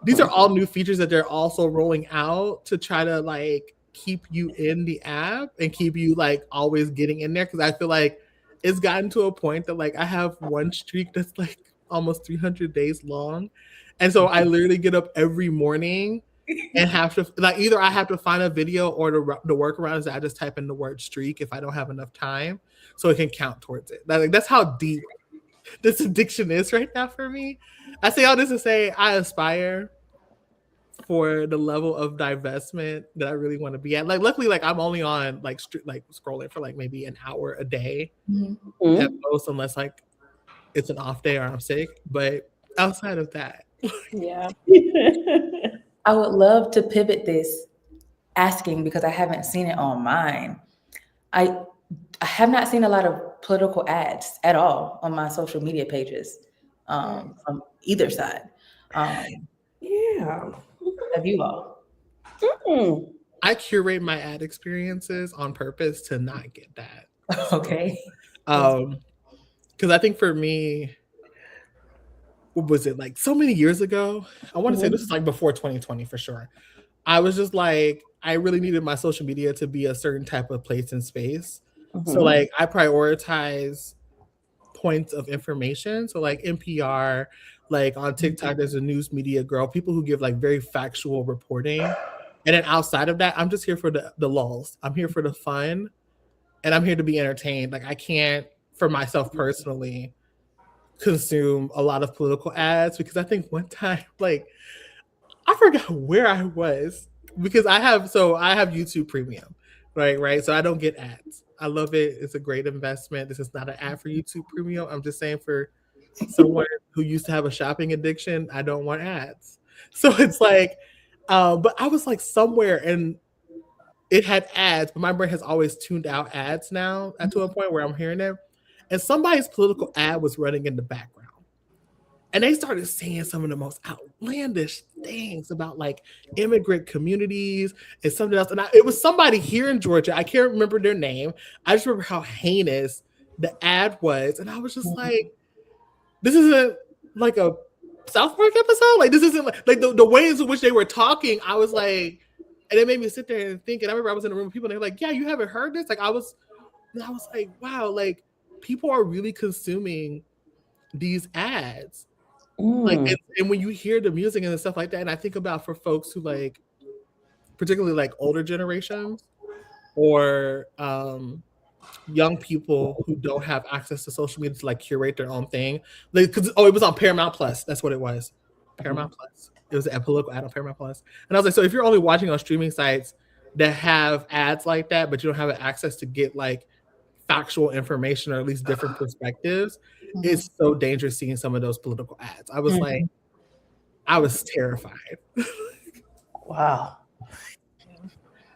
these are all new features that they're also rolling out to try to like keep you in the app and keep you like always getting in there. Cause I feel like it's gotten to a point that like I have one streak that's like almost 300 days long. And so I literally get up every morning and have to like either I have to find a video or the workaround is that I just type in the word streak if I don't have enough time, so it can count towards it. Like that's how deep this addiction is right now for me. I say all this to say I aspire for the level of divestment that I really want to be at. Like, luckily, like I'm only on like scrolling for like maybe an hour a day at most, unless like it's an off day or I'm sick. But outside of that, Yeah. I would love to pivot this asking because I haven't seen it on mine. I have not seen a lot of political ads at all on my social media pages from either side. Yeah. Have you all? Mm. I curate my ad experiences on purpose to not get that. Okay. Because I think for me, what was it like so many years ago? I want to say this is like before 2020 for sure. I was just like, I really needed my social media to be a certain type of place and space. So like I prioritize points of information. So like NPR, like on TikTok, there's a news media girl, people who give like very factual reporting. And then outside of that, I'm just here for the lulls. I'm here for the fun and I'm here to be entertained. Like I can't, for myself personally, consume a lot of political ads because I think one time, like, I forgot where I was because I have YouTube Premium, right? So I don't get ads. I love it. It's a great investment. This is not an ad for YouTube Premium. I'm just saying for someone who used to have a shopping addiction, I don't want ads. So it's like, but I was like somewhere and it had ads, but my brain has always tuned out ads now to a point where I'm hearing them. And somebody's political ad was running in the background. And they started saying some of the most outlandish things about like immigrant communities and something else. And it was somebody here in Georgia. I can't remember their name. I just remember how heinous the ad was. And I was just like, this isn't like a South Park episode. Like this isn't like the ways in which they were talking. I was like, and it made me sit there and think. And I remember I was in a room with people and they were like, yeah, you haven't heard this? Like I was like, wow, like people are really consuming these ads. Like and when you hear the music and stuff like that, and I think about for folks who like particularly like older generations or young people who don't have access to social media to like curate their own thing. Like, it was on Paramount Plus. That's what it was. Paramount Plus. It was a political ad on Paramount Plus. And I was like, so if you're only watching on streaming sites that have ads like that, but you don't have access to get like factual information or at least different perspectives, it's so dangerous seeing some of those political ads. I was like, I was terrified. Wow.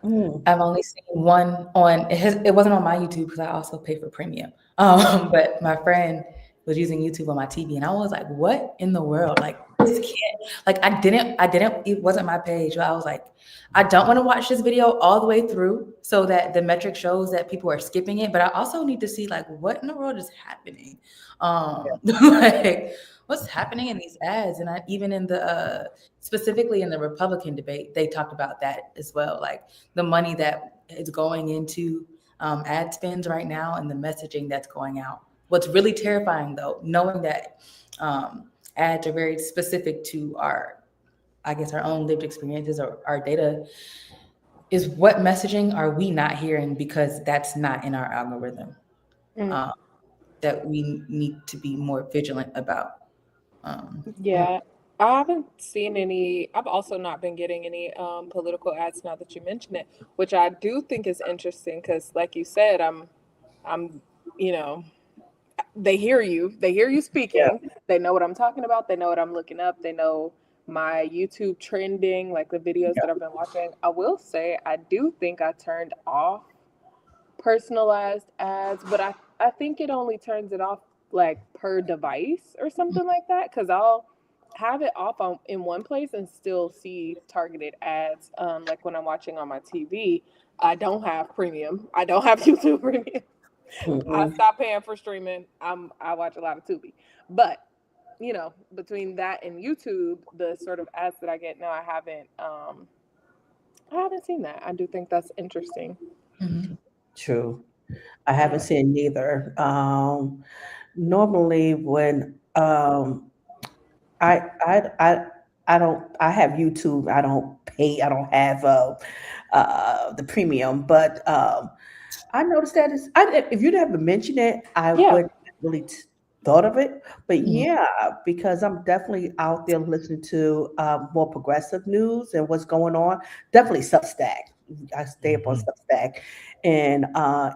I've only seen one on it wasn't on my YouTube because I also pay for premium. But my friend was using YouTube on my TV and I was like, what in the world? Like this can't, like I didn't, it wasn't my page, but I was like, I don't want to watch this video all the way through so that the metric shows that people are skipping it. But I also need to see like what in the world is happening. Like what's happening in these ads. And even in the specifically in the Republican debate, they talked about that as well. Like the money that is going into ad spends right now and the messaging that's going out. What's really terrifying though, knowing that ads are very specific to our own lived experiences or our data, is what messaging are we not hearing because that's not in our algorithm that we need to be more vigilant about. Yeah, I haven't seen any. I've also not been getting any political ads now that you mention it, which I do think is interesting because, like you said, I'm, you know, they hear you speaking. Yeah. They know what I'm talking about. They know what I'm looking up. They know my YouTube trending, like the videos that I've been watching. I will say, I do think I turned off personalized ads, but I think it only turns it off like per device or something like that, because I'll have it off in one place and still see targeted ads. Like when I'm watching on my TV, I don't have premium. I don't have YouTube Premium. I stopped paying for streaming. I watch a lot of Tubi, but you know, between that and YouTube, the sort of ads that I get now, I haven't seen that. I do think that's interesting. True. I haven't seen neither. Normally when I I have YouTube. I don't pay. I don't have the premium, but I noticed that if you'd ever mentioned it, I Yeah. would really thought of it. But Mhm. yeah, because I'm definitely out there listening to more progressive news and what's going on. Definitely Substack. I stay up on Mhm. Substack and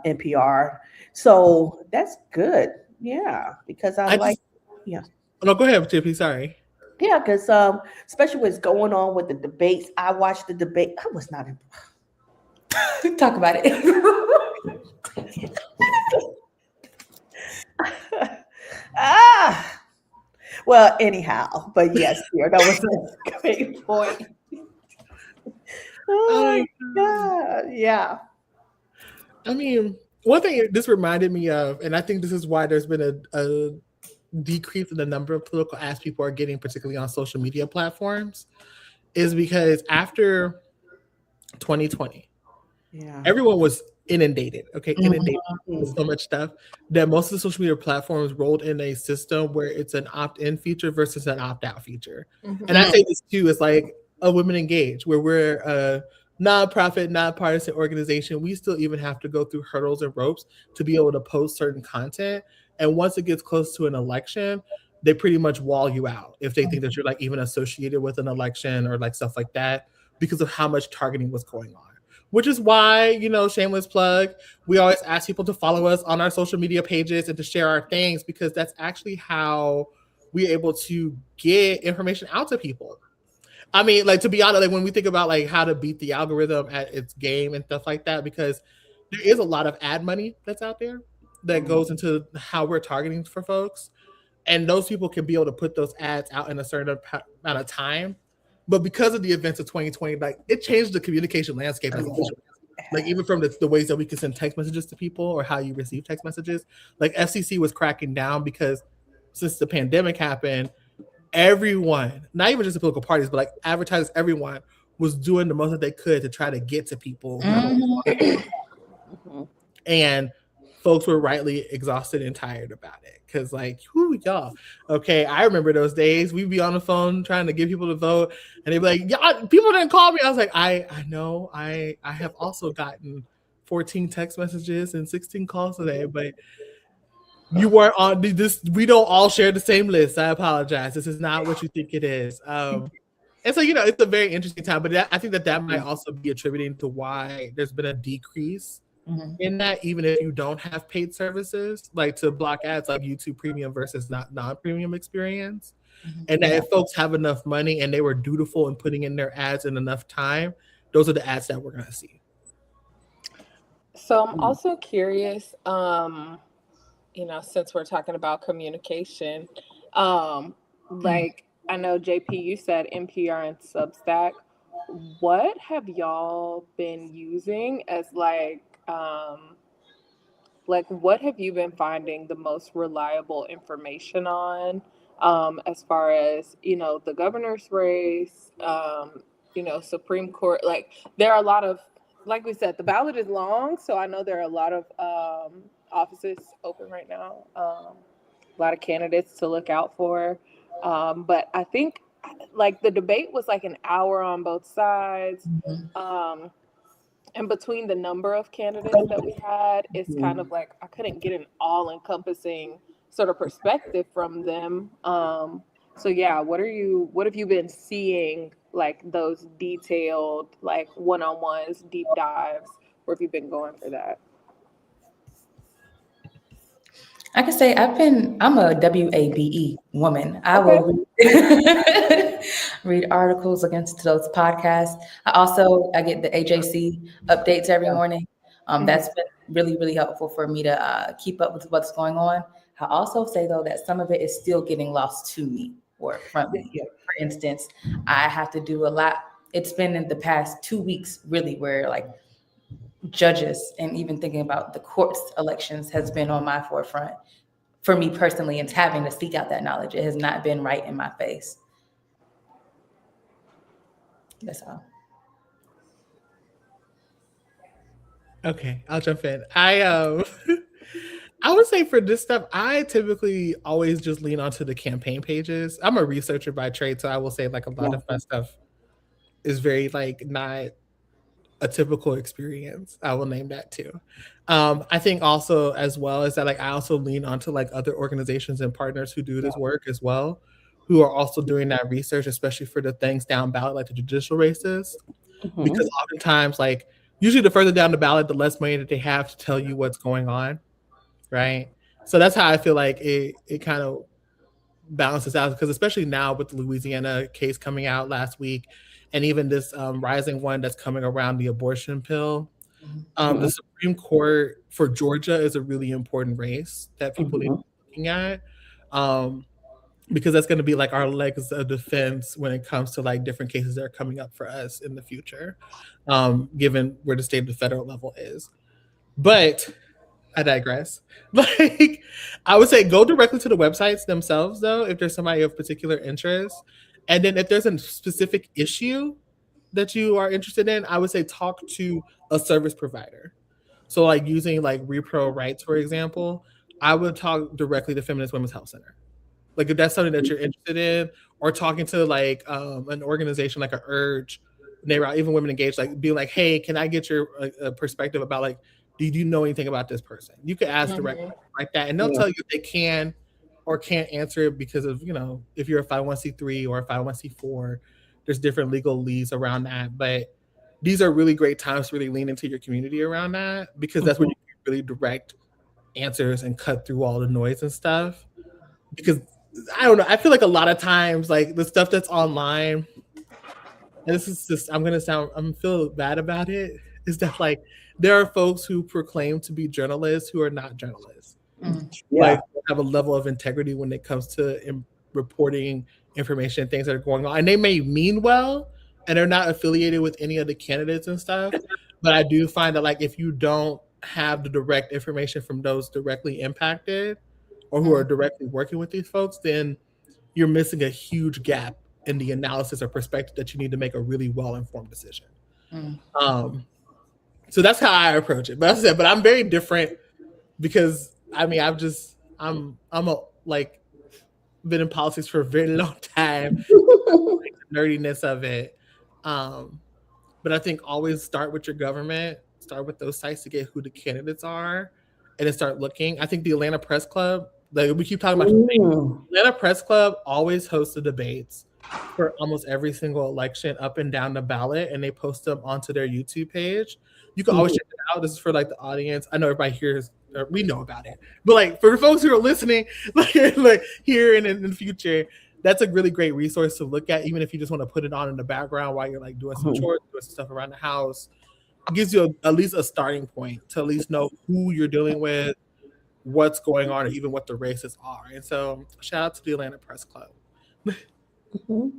NPR. So that's good. Yeah, because I I like. just Yeah. no, go ahead, Tiffy. Sorry. Yeah, because especially what's going on with the debates. I watched the debate. I was not. Talk about it. Ah, well, anyhow, but yes, dear, that was a great point. Oh Oh my my god. God. Yeah. I mean, one thing this reminded me of, and I think this is why there's been a decrease in the number of political ads people are getting, particularly on social media platforms, is because after 2020, Yeah. everyone was inundated, okay, inundated with Mm. so much stuff that most of the social media platforms rolled in a system where it's an opt-in feature versus an opt-out feature. And I Mhm. say this too, it's like a Women Engage, where we're a nonprofit, nonpartisan organization. We still even have to go through hurdles and ropes to be able to post certain content. And once it gets close to an election, they pretty much wall you out if they think that you're like even associated with an election or like stuff like that because of how much targeting was going on, which is why, shameless plug, we always ask people to follow us on our social media pages and to share our things because that's actually how we're able to get information out to people. I mean, like, to be honest, like when we think about like how to beat the algorithm at its game and stuff like that, because there is a lot of ad money that's out there that goes into how we're targeting for folks, and those people can be able to put those ads out in a certain amount of time. But because of the events of 2020, like it changed the communication landscape as a whole. Like even from the ways that we can send text messages to people or how you receive text messages, like FCC was cracking down because since the pandemic happened, everyone, not even just the political parties, but like advertisers, everyone was doing the most that they could to try to get to people who were, Mhm. Mhm. and folks were rightly exhausted and tired about it because like whoo y'all, okay, I remember those days we'd be on the phone trying to get people to vote and they'd be like, y'all, people didn't call me. I was like, I know, I have also gotten 14 text messages and 16 calls today, but you weren't on this. We don't all share the same list. I apologize, this is not what you think it is. And so, it's a very interesting time, but I think that might also be attributing to why there's been a decrease Mhm. in that, even if you don't have paid services, like to block ads like YouTube Premium versus not non-premium experience. Mhm. And that Yeah. if folks have enough money and they were dutiful in putting in their ads in enough time, those are the ads that we're gonna see. So I'm Mm. also curious, since we're talking about communication, like I know JP, you said NPR and Substack. What have y'all been using as like what have you been finding the most reliable information on, as far as the governor's race, Supreme Court? Like there are a lot of, like we said, the ballot is long, so I know there are a lot of offices open right now, a lot of candidates to look out for, but I think like the debate was like an hour on both sides. Mhm. um, and between the number of candidates that we had, it's kind Mhm. of like I couldn't get an all-encompassing sort of perspective from them. So yeah, what have you been seeing, like those detailed, like one-on-ones, deep dives? Where have you been going for that? I can say I'm a WABE woman. I Okay. will read articles against those podcasts. I get the AJC updates every morning. Mhm. That's been really, really helpful for me to keep up with what's going on. I also say though that some of it is still getting lost to me or from me. Yeah. For instance, I have to do a lot. It's been in the past 2 weeks really where like judges and even thinking about the courts elections has been on my forefront for me personally, and having to seek out that knowledge. It has not been right in my face. That's all. Okay, I'll jump in. I would say for this stuff, I typically always just lean onto the campaign pages. I'm a researcher by trade, so I will say like a lot Yeah. of my stuff is very like not a typical experience. I will name that too. I think also as well is that like I also lean onto like other organizations and partners who do this work as well, who are also doing that research, especially for the things down ballot like the judicial races, because Mhm. oftentimes like usually the further down the ballot, the less money that they have to tell you what's going on, right? So that's how I feel like it kind of balances out because especially now with the Louisiana case coming out last week, and even this rising one that's coming around the abortion pill. The Mhm. Supreme Court for Georgia is a really important race that people need to Mhm. be looking at. Um, because that's going to be like our legs of defense when it comes to like different cases that are coming up for us in the future, given where the state of the federal level is. But I digress. Like, I would say go directly to the websites themselves, though, if there's somebody of particular interest. And then if there's a specific issue that you are interested in, I would say talk to a service provider. So, like using like repro rights, for example, I would talk directly to Feminist Women's Health Center. Like if that's something that you're interested in, or talking to like an organization like a Urge, neighbor, even Women Engaged, like being like, hey, can I get your perspective about like, do you know anything about this person? You could ask directly like that, and they'll Yeah. tell you if they can or can't answer it because of if you're a 501c3 or a 501c4, there's different legal leads around that. But these are really great times to really lean into your community around that because that's where Mhm. you can really direct answers and cut through all the noise and stuff because I don't know. I feel like a lot of times, like the stuff that's online, and this is just, I'm feel bad about it, is that like there are folks who proclaim to be journalists who are not journalists. Yeah. Like have a level of integrity when it comes to reporting information and things that are going on, and they may mean well, and they're not affiliated with any of the candidates and stuff. But I do find that like if you don't have the direct information from those directly impacted or who are directly working with these folks, then you're missing a huge gap in the analysis or perspective that you need to make a really well informed decision. Um, so that's how I approach it. But as I said, but I'm very different because I mean I'm a like been in politics for a very long time, like the nerdiness of it. Um, but I think always start with your government, start with those sites to get who the candidates are, and then start looking. I think the Atlanta Press Club, like we keep talking about Mm. Atlanta Press Club always hosts the debates for almost every single election up and down the ballot, and they post them onto their YouTube page. You can always Mhm. check it out. This is for like the audience. I know everybody here is, we know about it, but like for the folks who are listening, like here and in the future, that's a really great resource to look at, even if you just want to put it on in the background while you're like doing some Mhm. chores, doing some stuff around the house. It gives you at least a starting point to at least know who you're dealing with, what's going on, or even what the races are. And so, shout out to the Atlanta Press Club. Mhm.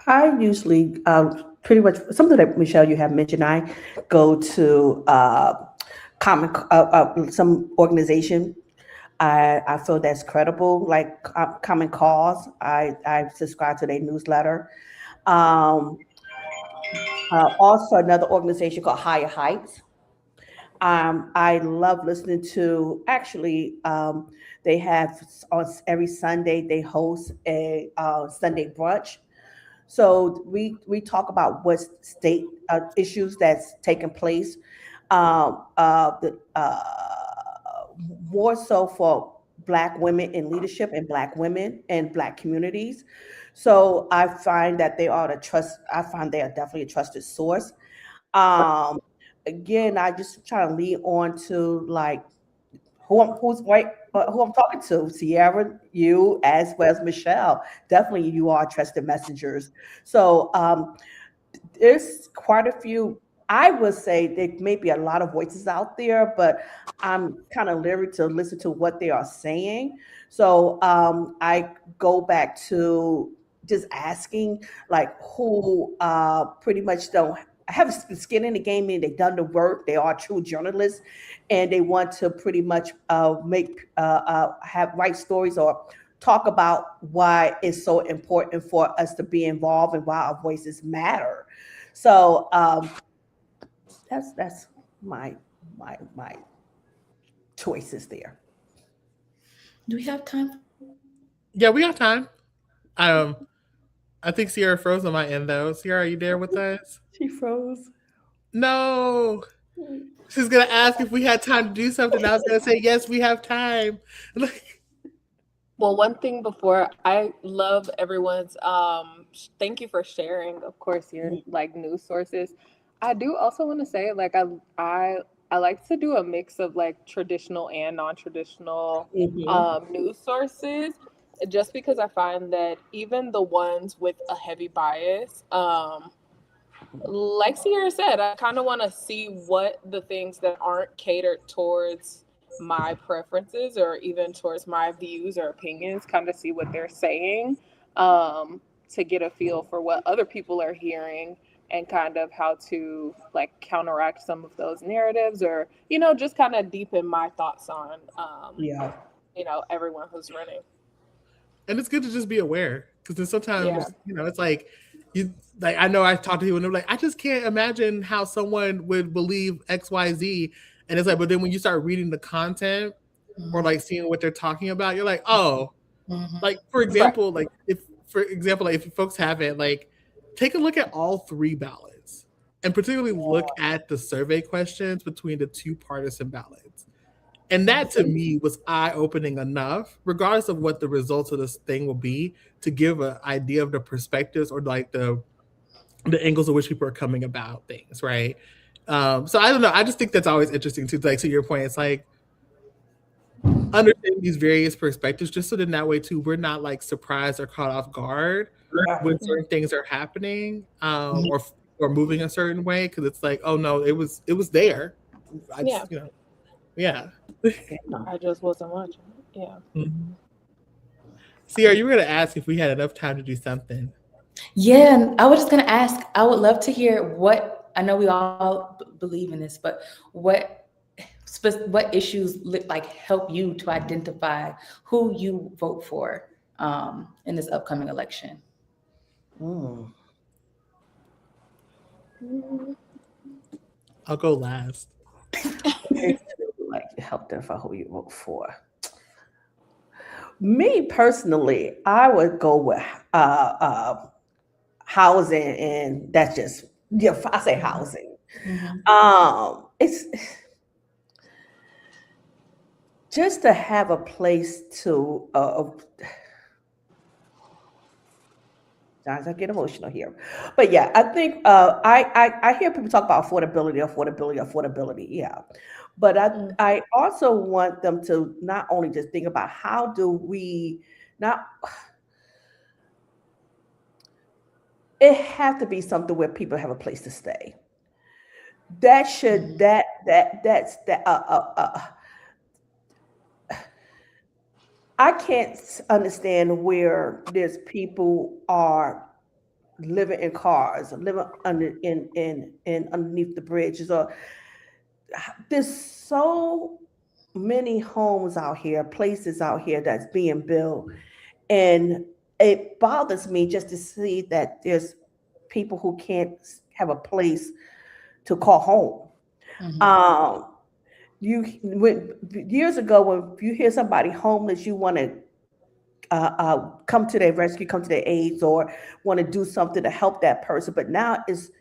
I usually pretty much something that Michelle you have mentioned. I go to some organization. I feel that's credible, like Common Cause. I subscribe to their newsletter. Um, Also, another organization called Higher Heights. I love listening to. Actually, they have on every Sunday they host a Sunday brunch. So we talk about what state issues that's taking place. The More so for Black women in leadership and Black women and Black communities. So I find that they are the trust. I find they are definitely a trusted source. Um, Again, I just try to lean on to like who's right, who I'm talking to, Sierra, you as well as Michelle. Definitely, you are trusted messengers. So there's quite a few. I would say there may be a lot of voices out there, but I'm kind of leery to listen to what they are saying. So I go back to just asking like who pretty much don't have skin in the game, and they've done the work. They are true journalists, and they want to pretty much make have write stories or talk about why it's so important for us to be involved and why our voices matter. So that's my my choices there. Do we have time? Yeah, we got time. Um, I think Sierra froze on my end though. Sierra, are you there with us? She froze. No. She's gonna ask if we had time to do something. I was gonna say yes, we have time. Well, one thing before, I love everyone's thank you for sharing, of course, your like news sources. I do also want to say like I like to do a mix of like traditional and non-traditional Mm-hmm. news sources, just because I find that even the ones with a heavy bias, like Sierra said, I kind of want to see what the things that aren't catered towards my preferences or even towards my views or opinions, kind of see what they're saying, to get a feel for what other people are hearing and kind of how to like counteract some of those narratives, or just kind of deepen my thoughts on Yeah. everyone who's running. And it's good to just be aware because then Yeah. sometimes it's like you like I know I talk to people and they're like I just can't imagine how someone would believe XYZ, and it's like but then when you start reading the content or like seeing what they're talking about, you're like oh like for Right. example like if folks haven't like take a look at all three ballots and particularly look at the survey questions between the two partisan ballots. And that to me was eye opening enough, regardless of what the results of this thing will be, to give an idea of the perspectives or like the angles of which people are coming about things, right? So I don't know. I just think that's always interesting too. Like to your point, it's like understanding these various perspectives, just so that in that way too, we're not like surprised or caught off guard when certain things are happening, or moving a certain way, because it's like, oh no, it was there. I Yeah. just yeah. I just wasn't watching. Yeah. Mhm. Sierra, you were going to ask if we had enough time to do something. Yeah, and I was just gonna ask. I would love to hear what I know. We all believe in this, but what issues like help you to identify who you vote for in this upcoming election? Mm. I'll go last. Like to help identify who you vote for. Me personally, I would go with housing, and that's just I say housing. It's just to have a place to. I get emotional here, but yeah, I think I hear people talk about affordability. Yeah, but I also want them to not only just think about how do we not. It have to be something where people have a place to stay. That should that's that I can't understand where there's people are living in cars, living under in underneath the bridges, or there's so many homes out here, places out here that's being built, and it bothers me just to see that there's people who can't have a place to call home. Um, years ago when you hear somebody homeless, you want to come to their rescue, come to their aids, or want to do something to help that person. But now is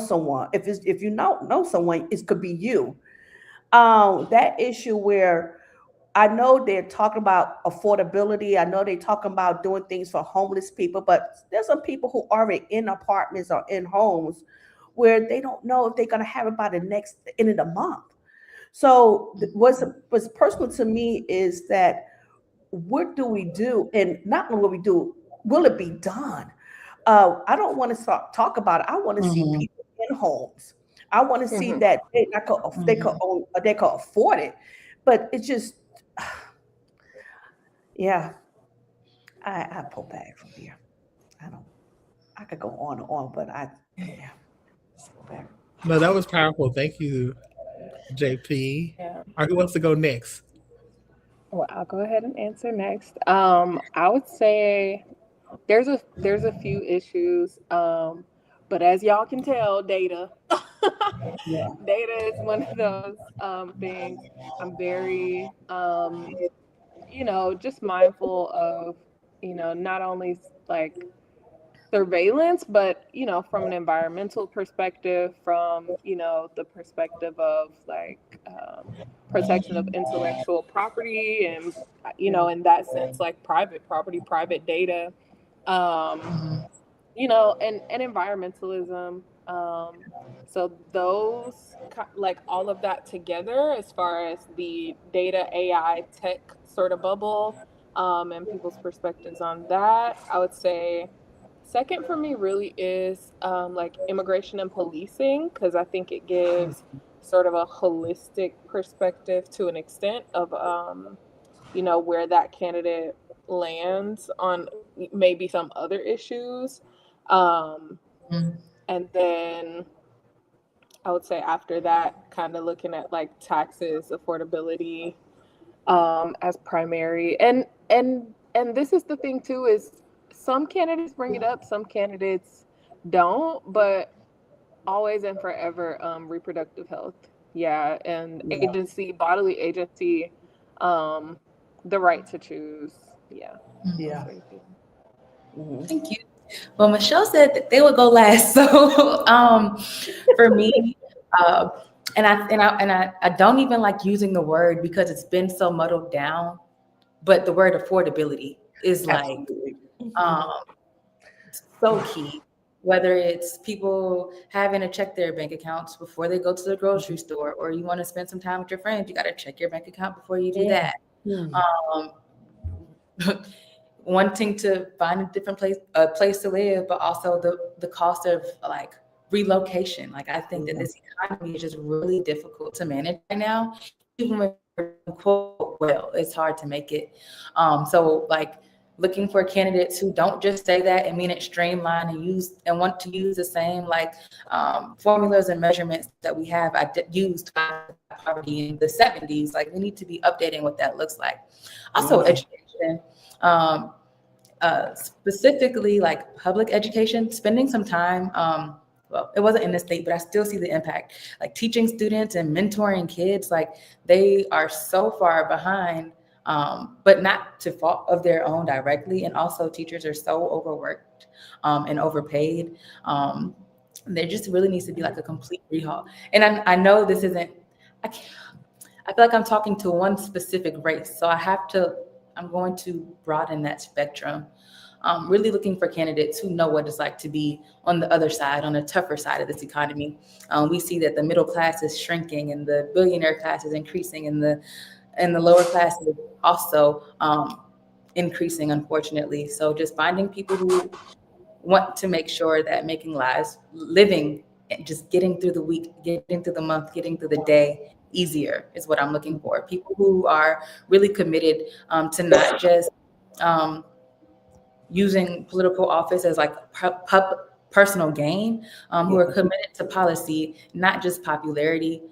someone. If you know someone, it could be you. That issue where I know they're talking about affordability. I know they're talking about doing things for homeless people, but there's some people who are already in apartments or in homes where they don't know if they're going to have it by the next end of the month. So what's personal to me is that what do we do, and not only what we do, will it be done? I don't want to talk about it. I want to see people in homes. I want to see that they could afford it, but it's just yeah. I pull back from here. I don't. I could go on and on, but yeah. Let's go back. No, that was powerful. Thank you, JP. Yeah. All right, who wants to go next? Well, I'll go ahead and answer next. I would say there's a few issues, but as y'all can tell, data. Yeah. Data is one of those things. I'm very, just mindful of, not only like surveillance, but from an environmental perspective, from the perspective of like protection of intellectual property, and in that sense, like private property, private data, um, Mhm. and environmentalism. So those like all of that together, as far as the data AI tech sort of bubble, and people's perspectives on that, I would say second for me really is like immigration and policing, because I think it gives sort of a holistic perspective to an extent of where that candidate lands on maybe some other issues. Um, Mhm. and then I would say after that, kind of looking at like taxes, affordability, as primary. And this is the thing too, is some candidates bring it up, some candidates don't, but always and forever, reproductive health. Yeah, and Yeah. agency, bodily agency, um, the right to choose. Yeah, those Yeah. sort of things. Mhm. Thank you. Well, Michelle said that they would go last. So for me, uh, I don't even like using the word because it's been so muddled down. But the word affordability is like Absolutely. um, so key. Whether it's people having to check their bank accounts before they go to the grocery store, or you want to spend some time with your friends, you got to check your bank account before you do that. Mhm. Um, wanting to find a place to live, but also the cost of like relocation. Like I think that Yeah. this economy is just really difficult to manage right now. Even if you're doing, quote well, it's hard to make it. So like looking for candidates who don't just say that and mean it streamlined and want to use the same like formulas and measurements that we have used to fight poverty in the 70s. Like we need to be updating what that looks like. Also Mhm. education. Um, Specifically like public education, spending some time, well, it wasn't in the state, but I still see the impact. Like teaching students and mentoring kids, like they are so far behind, but not to fault of their own directly. And also teachers are so overworked and overpaid. There just really needs to be like a complete rehaul. And I know this isn't, I can't, I feel like I'm talking to one specific race. So I'm going to broaden that spectrum. Really looking for candidates who know what it's like to be on the other side, on the tougher side of this economy. We see that the middle class is shrinking and the billionaire class is increasing, and the lower class is also increasing, unfortunately. So just finding people who want to make sure that making lives, living, and just getting through the week, getting through the month, getting through the day easier is what I'm looking for. People who are really committed to not just um, using political office as like personal gain, who Yeah. are committed to policy, not just popularity,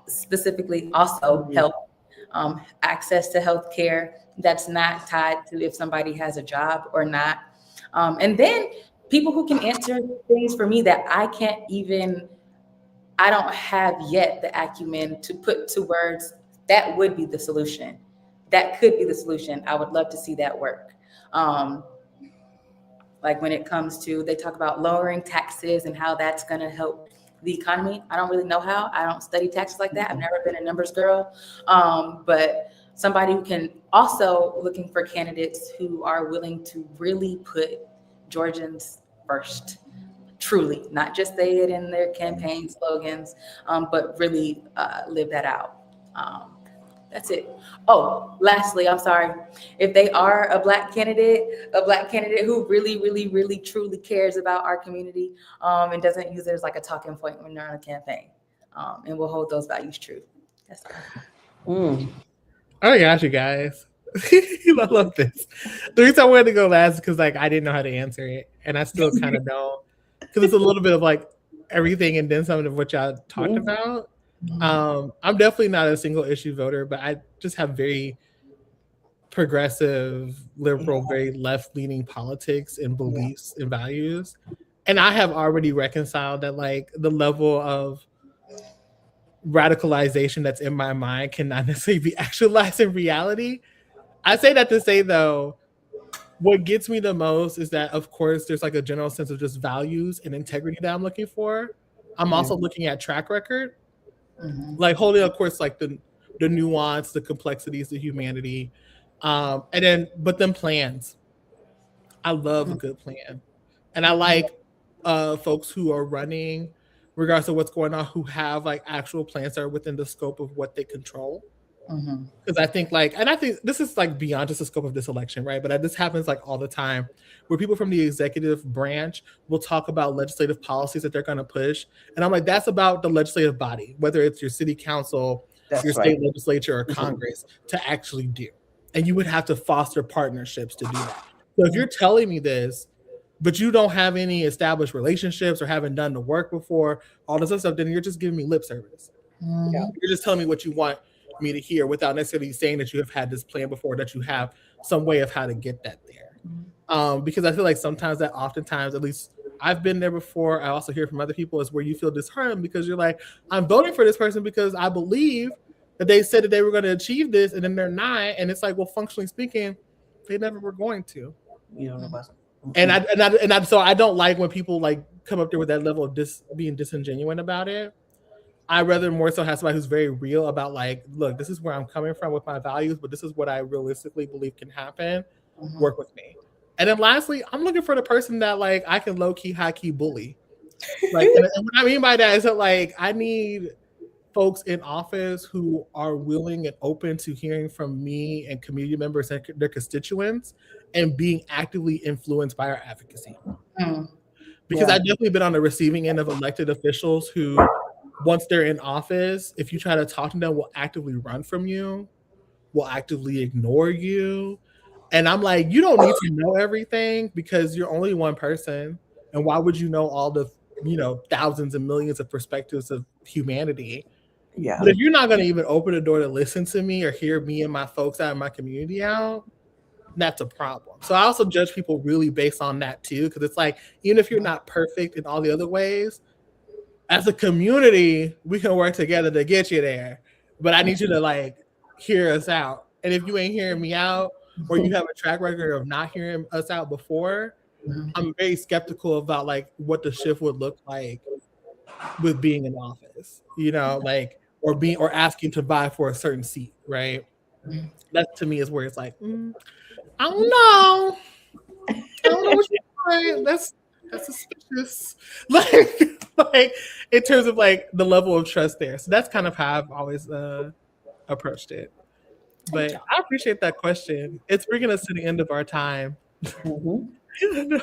specifically also Mhm. health, access to health care that's not tied to if somebody has a job or not. And then people who can answer things for me that I don't have yet the acumen to put to words. That would be the solution. That could be the solution. I would love to see that work. Um, like when it comes to, they talk about lowering taxes and how that's going to help the economy. I don't really know how. I don't study taxes like that. I've never been a numbers girl. But somebody who can also looking for candidates who are willing to really put Georgians first, truly, not just say it in their campaign slogans, but really live that out. That's it. Oh, lastly, I'm sorry. If they are a black candidate who really, really, really, truly cares about our community, and doesn't use it as like a talking point when they're on a campaign, and will hold those values true. That's all. Mm. Oh my gosh, you guys. I love this. The reason I wanted to go last is because like I didn't know how to answer it. And I still kind of know because it's a little bit of like everything and then some of what y'all talked Mhm. about. I'm definitely not a single issue voter, but I just have very progressive, liberal, Yeah. very left leaning politics and Yeah. beliefs and values. And I have already reconciled that like the level of radicalization that's in my mind cannot necessarily be actualized in reality. I say that to say though, what gets me the most is that of course there's like a general sense of just values and integrity that I'm looking for. I'm also looking at track record, like holding of course like the nuance, the complexities, the humanity. And then but then plans. I love a good plan. And I like folks who are running, regardless of what's going on, who have like actual plans that are within the scope of what they control. Because I think like, and I think this is like beyond just the scope of this election, right? But this happens like all the time, where people from the executive branch will talk about legislative policies that they're going to push, and I'm like, that's about the legislative body, whether it's your city council, your That's state right. legislature, or Congress, to actually do. And you would have to foster partnerships to do that. So if you're telling me this, but you don't have any established relationships or haven't done the work before, all this other stuff, then you're just giving me lip service. Yeah. You're just telling me what you want me to hear without necessarily saying that you have had this plan before, that you have some way of how to get that there. Because I feel like sometimes that oftentimes, at least I've been there before, I also hear from other people, is where you feel disheartened because you're like, I'm voting for this person because I believe that they said that they were going to achieve this and then they're not. And it's like, well, functionally speaking, they never were going to. You don't know about. So I don't like when people like come up there with that level of being disingenuous about it. I rather more so have somebody who's very real about like, look, this is where I'm coming from with my values, but this is what I realistically believe can happen. Work with me. And then lastly, I'm looking for the person that like I can low key, high key bully. Like, and what I mean by that is that like I need folks in office who are willing and open to hearing from me and community members and their constituents and being actively influenced by our advocacy. Because I've definitely been on the receiving end of elected officials who, once they're in office, if you try to talk to them, will actively run from you, will actively ignore you. And I'm like, you don't need to know everything because you're only one person. And why would you know all the, thousands and millions of perspectives of humanity? Yeah. But if you're not going to even open the door to listen to me or hear me and my folks out in my community out, that's a problem. So I also judge people really based on that too, because it's like, even if you're not perfect in all the other ways, as a community, we can work together to get you there. But I need you to like hear us out. And if you ain't hearing me out, or you have a track record of not hearing us out before, I'm very skeptical about like what the shift would look like with being in office, like or asking to vie for a certain seat, right? That to me is where it's like, I don't know. I don't know what you're doing. That's suspicious. Like in terms of like the level of trust there. So that's kind of how I've always approached it. But I appreciate that question. It's bringing us to the end of our time. We said we were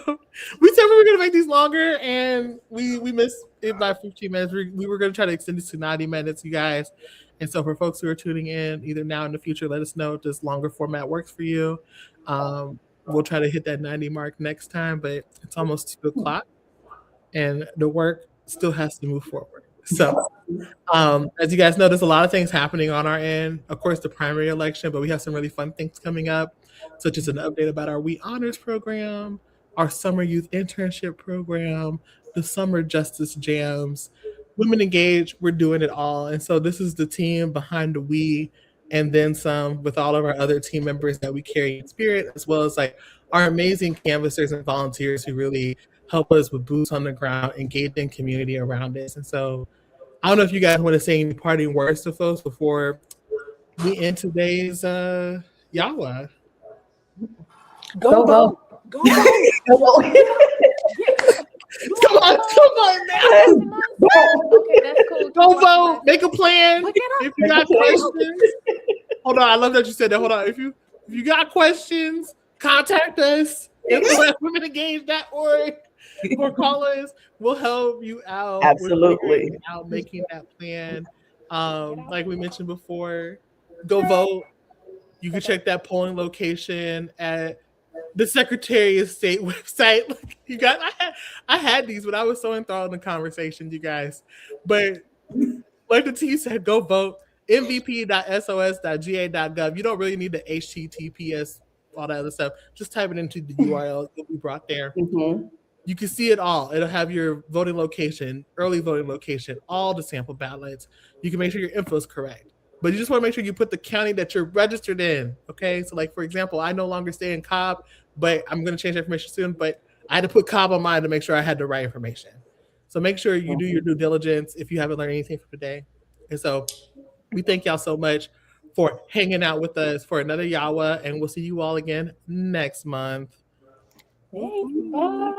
going to make these longer, and we missed it by 15 minutes. We were going to try to extend this to 90 minutes, you guys. And so for folks who are tuning in, either now or in the future, let us know if this longer format works for you. We'll try to hit that 90 mark next time, but it's almost 2 o'clock, and the work still has to move forward. So as you guys know, there's a lot of things happening on our end. Of course, the primary election, but we have some really fun things coming up, such as an update about our We Honors program, our summer youth internship program, the summer justice jams, Women Engage. We're doing it all. And so this is the team behind the We and then some, with all of our other team members that we carry in spirit, as well as like our amazing canvassers and volunteers who really help us with boots on the ground, engaging community around us. And so I don't know if you guys want to say any parting words to folks before we end today's Yawa. Go vote. Go vote. Come on now. Okay, that's cool. Go vote. Make a plan. If you got questions, hold on. I love that you said that. Hold on. If you got questions, contact us. womenengage.org or call us. We'll help you out. Absolutely. Out making that plan. Like we mentioned before, go vote. You can check that polling location at the Secretary of State website. Like, you guys, I had these, but I was so enthralled in the conversation, you guys. But like the T said, go vote. mvp.sos.ga.gov. You don't really need the HTTPS, all that other stuff. Just type it into the URL. You'll be brought there. You can see it all. It'll have your voting location, early voting location, all the sample ballots. You can make sure your info is correct. But you just want to make sure you put the county that you're registered in. Okay. So, like, for example, I no longer stay in Cobb, but I'm going to change that information soon. But I had to put Cobb on mine to make sure I had the right information. So make sure you do your due diligence if you haven't learned anything from today. And so we thank y'all so much for hanging out with us for another Yawa, and we'll see you all again next month. Thank you. Bye.